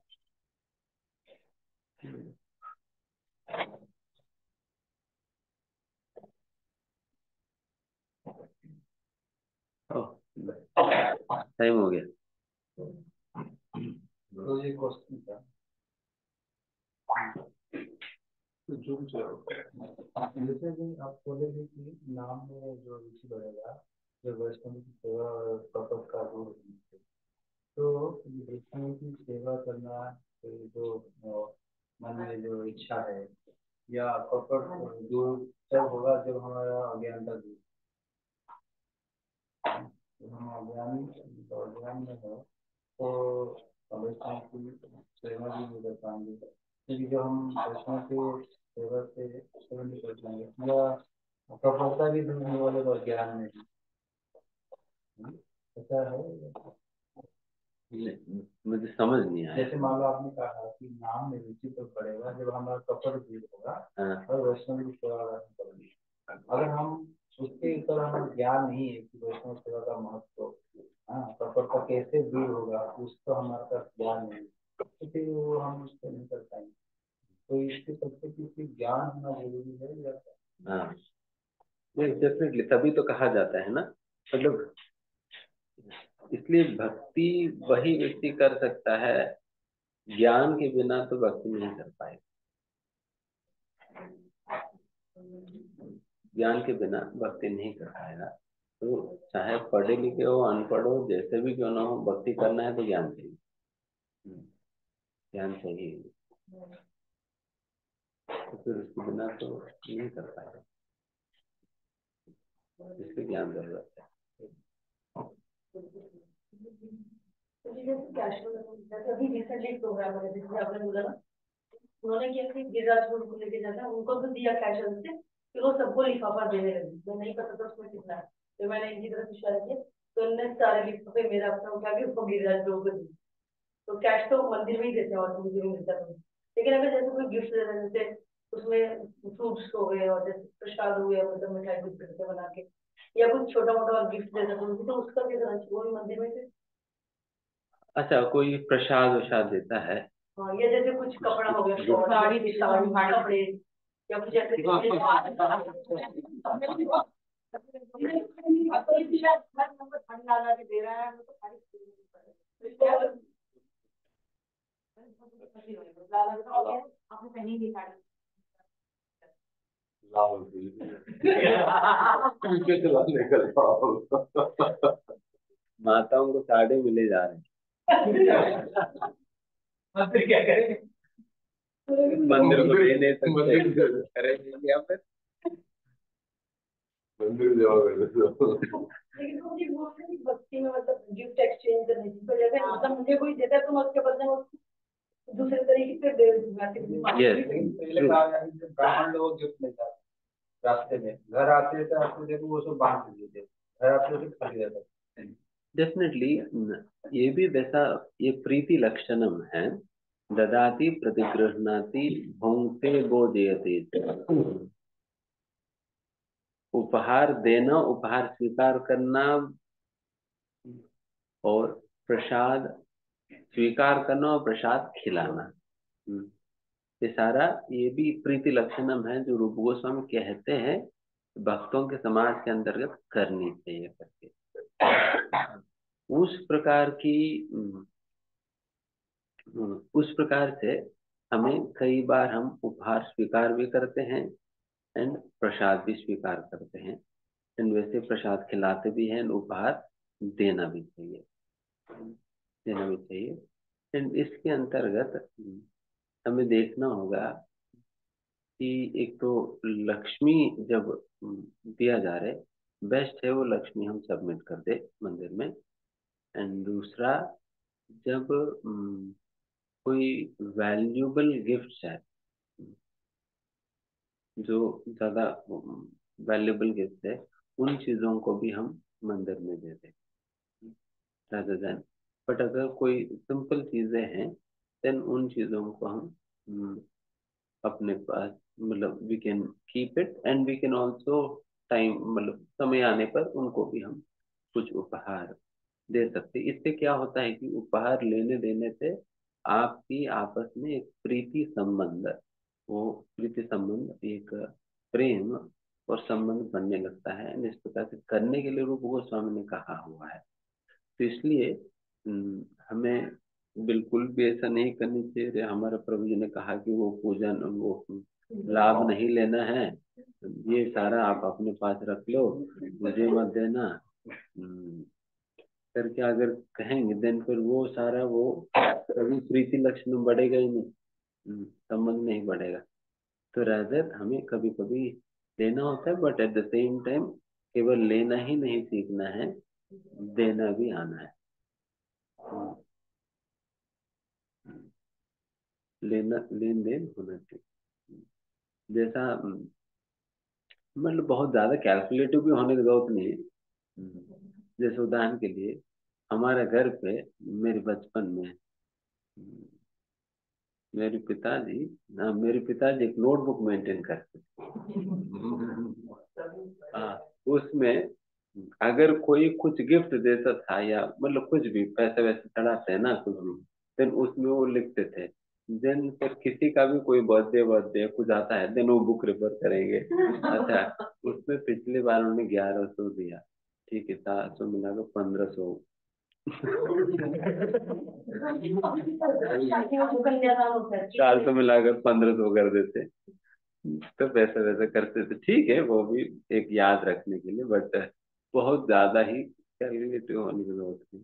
टाइम हो गया। तो ये क्वेश्चन था जैसे कि आप बोले थे कि नाम में जो रुचि बढ़ेगा, जो वैष्णव की सेवा और कपट का दूर होने से, तो वैष्णव की सेवा करना जो मन में जो इच्छा है या कपट दूर तब होगा जब हमारा अज्ञानता दूर, जब हम अज्ञान में हो तो वैष्णव की सेवा भी नहीं कर पाएंगे, क्योंकि जो हम वैष्णव के सेवा से सेवा नहीं कर पाएंगे या कपटता भी दूर नहीं वाले तो ज्ञान में भी ऐसा है। मुझे समझ नहीं आया। जैसे मान लो आपने कहा कि नाम में रुचि तो बढ़ेगा जब हमारा कपट दूर होगा और वैष्णव की सेवा करनी पड़ेगी। अगर हम उसके ऊपर हमें ज्ञान नहीं है कि वैष्णव सेवा का महत्व, हाँ, कपट का कैसे दूर होगा उसका हमारे पास ज्ञान नहीं, तो फिर वो हम उसको नहीं कर पाएंगे। तो इसके सबसे किसी ज्ञान होना जरूरी है या? हाँ, नहीं, डेफिनेटली, तभी तो कहा जाता है ना, मतलब इसलिए भक्ति वही व्यक्ति कर सकता है, ज्ञान के बिना तो भक्ति नहीं कर पाएगा। ज्ञान के बिना भक्ति नहीं कर पाएगा। तो चाहे पढ़े लिखे हो अनपढ़ हो जैसे भी क्यों ना हो, भक्ति करना है तो ज्ञान चाहिए। ज्ञान चाहिए, तो फिर उसके बिना तो नहीं कर पाएगा, इसलिए ज्ञान जरूरत है। अभी रिसेंटली एक प्रोग्राम है जिसमें आपने बोला ना, उन्होंने क्या कि गिरिराज गुरु को लेके जाना, उनको तो दिया कैश से, फिर वो सबको लिफाफा देने लगी। मैं नहीं पता था उसमें कितना है, तो मैंने इनकी तरफ इशारा किया तो उन्होंने सारे लिफाफे मेरा अपना उठा के उसको गिरिराज गुरु को दी। तो कैश तो मंदिर में ही देते हैं और तो मुझे भी मिलता नहीं, लेकिन अगर जैसे कोई गिफ्ट दे रहे जैसे उसमें फ्रूट्स हो गए और जैसे प्रसाद हो गया, मतलब मिठाई कुछ बना के या कुछ छोटा मोटा और गिफ्ट दे सकते हैं, तो उसका क्या करना चाहिए? वो भी मंदिर में से? अच्छा, कोई प्रसाद वसाद देता है? हाँ, या जैसे कुछ कपड़ा हो गया, साड़ी साड़ी कपड़े या कुछ ऐसे दे रहा है आपने पहनी थी साड़ी। माताओं को साड़ी मिले जा रहे हैं, फिर क्या करें? मंदिर को दे नहीं सकते, करेंगे या फिर मंदिर जाओ। लेकिन तो मुझे वो है कि भक्ति में मतलब गिफ्ट एक्सचेंज करने की, तो जैसे मतलब मुझे कोई देता है तो मैं उसके बदले में दूसरे तरीके से दे दूंगा। ब्राह्मण लोग गिफ्ट लेता है रास्ते में घर आते थे, आपने देखो वो सब बांध दिए थे, घर आते थे खाली रहता था। डेफिनेटली ये भी वैसा, ये प्रीति लक्षणम है। ददाति प्रतिगृह्णाति भोंगते बोधयते। उपहार देना, उपहार स्वीकार करना और प्रसाद स्वीकार करना और प्रसाद खिलाना, ये सारा, ये भी प्रीति लक्षणम है जो रूप गोस्वामी कहते हैं भक्तों के समाज के अंतर्गत करनी चाहिए करके। उस प्रकार की उस प्रकार से हमें कई बार हम उपहार स्वीकार भी करते हैं एंड प्रसाद भी स्वीकार करते हैं, एंड वैसे प्रसाद खिलाते भी हैं, उपहार देना भी चाहिए, देना भी चाहिए। एंड इसके अंतर्गत हमें देखना होगा कि एक तो लक्ष्मी जब दिया जा रहे, बेस्ट है वो लक्ष्मी हम सबमिट कर दे मंदिर में। एंड दूसरा, जब कोई वैल्यूएबल गिफ्ट्स है, जो ज्यादा वैल्यूएबल गिफ्ट है, उन चीजों को भी हम मंदिर में दे दें rather than, बट अगर कोई सिंपल चीजें हैं देन उन चीजों को हम अपने पास, मतलब we can keep it and we can also time, मतलब समय आने पर उनको भी हम कुछ उपहार दे सकते। इससे क्या होता है कि उपहार लेने देने से आपकी आपस में एक प्रीति संबंध, वो प्रीति संबंध एक प्रेम और संबंध बनने लगता है। इस प्रकार से करने के लिए रूप गोस्वामी ने कहा हुआ है। तो इसलिए हमें बिल्कुल भी ऐसा नहीं करनी चाहिए। हमारे प्रभु जी ने कहा कि वो पूजन, वो लाभ नहीं लेना है, ये सारा आप अपने पास रख लो, मुझे मत देना करके अगर कहेंगे देन फिर वो सारा, वो कभी प्रीति लक्षण बढ़ेगा ही नहीं, संबंध नहीं बढ़ेगा। तो रादर हमें कभी कभी लेना होता है, but at the same time केवल लेना ही नहीं सीखना है, देना भी आना है। लेना, लेन देन होना चाहिए। जैसा मतलब बहुत ज्यादा कैलकुलेटिव भी होने की जरूरत नहीं है। जैसे उदाहरण के लिए हमारे घर पे मेरे बचपन में मेरे पिताजी एक नोटबुक मेंटेन करते थे। हाँ, उसमें अगर कोई कुछ गिफ्ट देता था या मतलब कुछ भी पैसे वैसे चढ़ाते हैं ना कुछ भी, देन उसमें वो लिखते थे। देन फिर किसी का भी कोई बर्थडे बर्थडे कुछ आता है, देन वो बुक रेफर करेंगे। अच्छा, उसमें पिछली बार उन्होंने 1100 दिया, ठीक है, 700 मिला के 1500। 400 मिलाकर 1500 कर देते। तो वैसे वैसे करते थे, ठीक है, वो भी एक याद रखने के लिए, बट बहुत ज्यादा ही कैलकुलेटिव होने की जरूरत नहीं।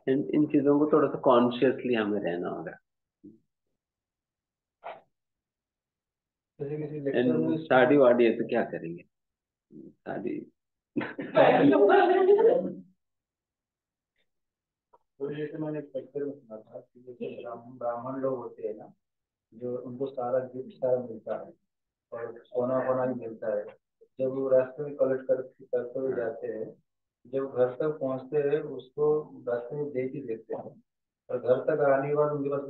इन चीजों को थोड़ा सा कॉन्शियसली हमें रहना होगा। शादी वादी है तो क्या करेंगे, शादी तो जैसे मैंने एक पिक्चर में सुना था कि जैसे ब्राह्मण लोग होते हैं ना, जो उनको सारा गिफ्ट सारा मिलता है और सोना वोना भी मिलता है, जब वो रास्ते में कलेक्ट करते हुए जाते हैं, जब घर तक पहुंचते हैं उसको रास्ते में दे ही देते हैं, और घर तक आने के बाद उनके पास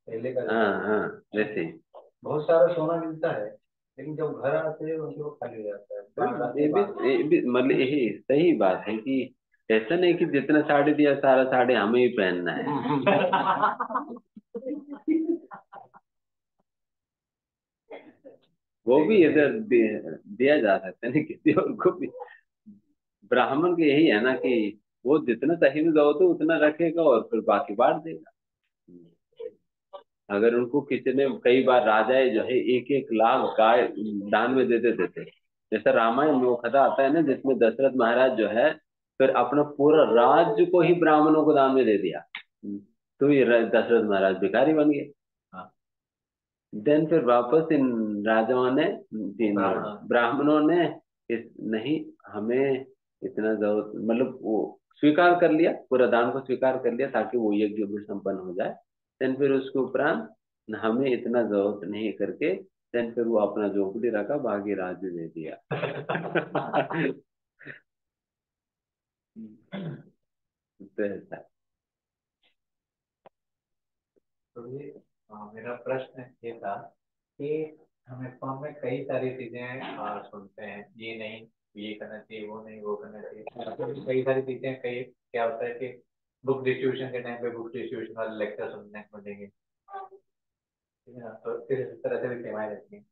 पहले का हाँ, वैसे ही बहुत सारा सोना मिलता है, लेकिन जब घर आते हैं उनके वो खाली हो जाता है। ये भी मतलब यही सही बात है कि ऐसा नहीं कि जितना साड़ी दिया सारा साड़ी हमें ही पहनना है। वो भी इधर दिया जा सकता है ना किसी और को भी। ब्राह्मण के यही है ना कि वो जितना सही में दो तो उतना रखेगा और फिर बाकी बांट देगा। अगर उनको किसी ने, कई बार राजाएं जो है 1-1 लाख गाय दान में दे देते थे। जैसा रामायण में वो कथा आता है ना जिसमें दशरथ महाराज जो है फिर अपना पूरा राज्य को ही ब्राह्मणों को दान में दे दिया, तो ये दशरथ महाराज भिखारी बन गए। देन फिर वापस इन राजाओं ने, इन ब्राह्मणों ने नहीं, हमें इतना जरूरत, मतलब वो स्वीकार कर लिया, पूरा दान को स्वीकार कर लिया ताकि वो यज्ञ भी संपन्न हो जाए। देन फिर उसके उपरांत हमें इतना जरूरत नहीं करके देन फिर वो अपना झोंपड़ी रखा, बाकी राज्य दे दिया। तो ऐसा। तो ये मेरा प्रश्न ये था कि हमें फोन में कई सारी चीजें सुनते हैं, ये नहीं ये करना चाहिए, वो नहीं वो करना चाहिए, मतलब कई सारी चीजें, कई क्या होता है कि बुक डिस्ट्रीब्यूशन के टाइम पे बुक डिस्ट्रीब्यूशन वाले लेक्चर सुनने को मिलेंगे, ठीक है ना, तो फिर इस तरह से भी सेवाएं रहती हैं।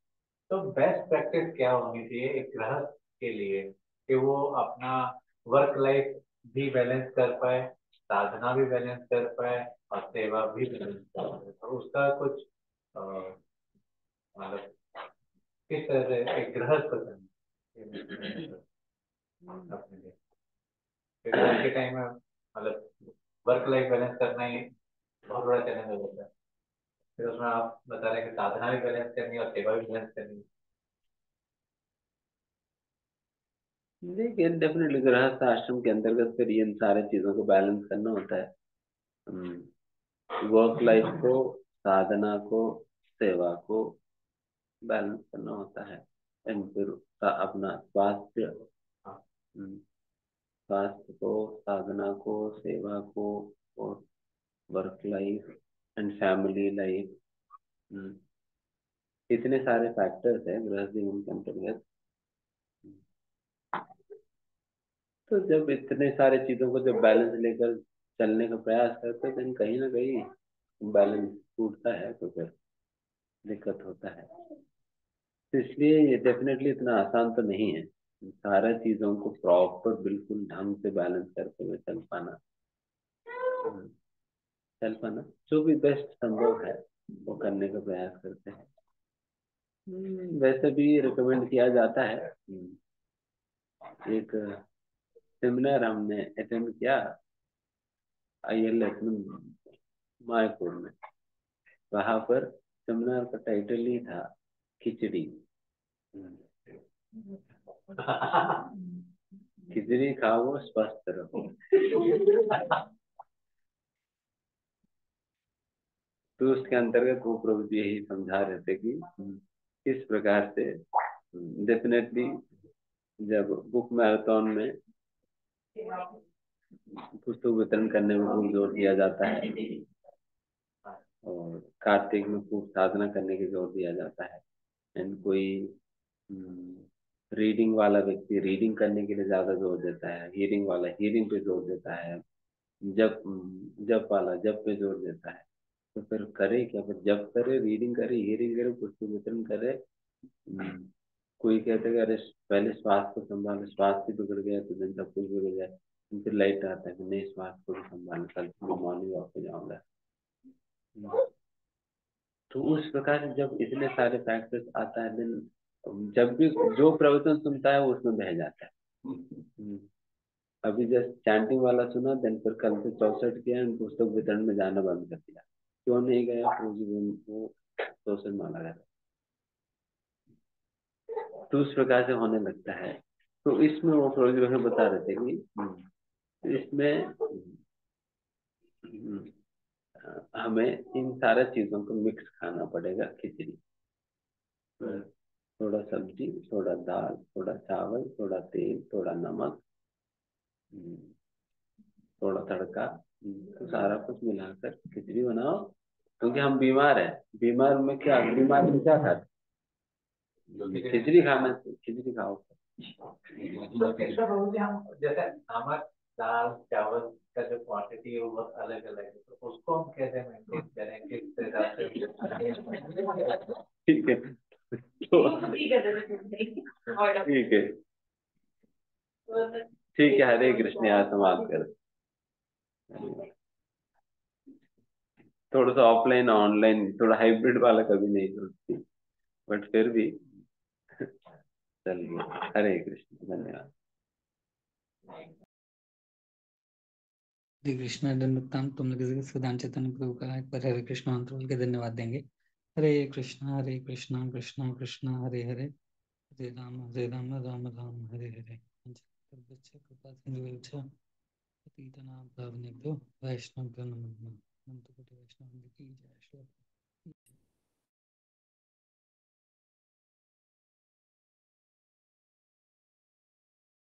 तो बेस्ट प्रैक्टिस क्या होनी चाहिए एक गृहस्थ के लिए कि वो अपना वर्क लाइफ भी बैलेंस कर पाए, साधना भी बैलेंस कर पाए और सेवा भी बैलेंस कर पाए, तो उसका कुछ मतलब किस तरह से एक गृहस्थ अपने लिए, क्योंकि आज के टाइम में मतलब वर्क लाइफ बैलेंस करना ही बहुत बड़ा चैलेंज हो जाता है। फिर उसमें आप बता रहे हैं कि साधना भी बैलेंस करनी है और सेवा भी बैलेंस करनी है। लेकिन डेफिनेटली गृहस्थ आश्रम के अंतर्गत फिर इन सारे चीजों को बैलेंस करना होता है। वर्क लाइफ को, साधना को, सेवा को बैलेंस करना होता है। एंड फिर अपना स्वास्थ्य, हम्म, स्वास्थ्य को, साधना को, सेवा को, और work life and family life, इतने सारे फैक्टर्स हैं गृह जीवन के अंतर्गत। तो जब इतने सारे चीजों को जब बैलेंस लेकर चलने का प्रयास करते हैं तो कहीं ना कहीं बैलेंस टूटता है, तो फिर दिक्कत होता है। तो इसलिए ये डेफिनेटली इतना आसान तो नहीं है सारा चीजों को प्रॉपर बिल्कुल ढंग से बैलेंस करते हुए चल पाना। हम्म, चल पाना जो भी बेस्ट संभव है वो करने का प्रयास करते हैं। वैसे भी रिकमेंड किया जाता है। एक सेमिनार हमने अटेंड किया ILS में, मायपुर में। वहां पर सेमिनार का टाइटल ही था खिचड़ी। खिचड़ी खाओ स्वस्थ रहो। तो उसके अंतर्गत वो प्रभु जी यही समझा रहे थे कि किस प्रकार से डेफिनेटली जब बुक मैराथन में पुस्तक वितरण करने में खूब जोर दिया जाता है और कार्तिक में खूब साधना करने की जोर दिया जाता है। एंड कोई रीडिंग वाला व्यक्ति रीडिंग करने के लिए ज्यादा जोर देता है, हियरिंग वाला हियरिंग पे जोर देता है, जप जप वाला जप पे जोर देता है। तो फिर करे क्या, फिर जप करे, रीडिंग करे, हियरिंग करे, पुस्तक वितरण करे। हम्म, कोई कहते हैं कि अरे पहले स्वास्थ्य को संभालो, स्वास्थ्य बिगड़ गया तो दिन सब कुछ बिगड़ जाए। फिर लाइट आता है कि नहीं स्वास्थ्य को भी संभालो, कल मैं मॉर्निंग वॉक पे जाऊंगा। तो उस प्रकार से जब इतने सारे फैक्टर्स आता है दिन, जब भी जो प्रवचन सुनता है वो उसमें बह जाता है। अभी जस्ट चैंटिंग वाला सुना, देन फिर कल से 64 किया एंड पुस्तक वितरण में जाना बंद कर दिया। क्यों नहीं गया, वो सोशल माना गया। तो उस प्रकार से होने लगता है। तो इसमें वो प्रोजेक्ट बता रहे थे कि इसमें हमें इन सारा चीजों को मिक्स खाना पड़ेगा। खिचड़ी, थोड़ा सब्जी, थोड़ा दाल, थोड़ा चावल, थोड़ा तेल, थोड़ा नमक, थोड़ा तड़का, तो सारा कुछ मिलाकर खिचड़ी बनाओ। क्योंकि हम बीमार हैं, बीमार में क्या, बीमार में क्या खाते, खिचड़ी खाना चाहिए, खिचड़ी खाओ। तो एक्स्ट्रा प्रभु जी हम जैसे नमक दाल चावल का जो क्वांटिटी है वो बहुत अलग अलग है, तो उसको हम कैसे मेंटेन करें, किस हिसाब से? ठीक है, तो ठीक है, ठीक है। हरे कृष्ण, यहाँ समाप्त कर। थोड़ा सा ऑफलाइन ऑनलाइन थोड़ा हाइब्रिड वाला कभी नहीं सोचती, बट फिर भी चलिए। हरे कृष्ण, धन्यवाद। हरे कृष्णा दंडोत्तम, तुम लोग किसी सुदान चैतन्य प्रभु का एक बार हरे कृष्णा मंत्र बोल के धन्यवाद देंगे। हरे कृष्णा कृष्णा कृष्णा हरे हरे, हरे राम राम राम हरे हरे। कृपा सिंधु वैष्णव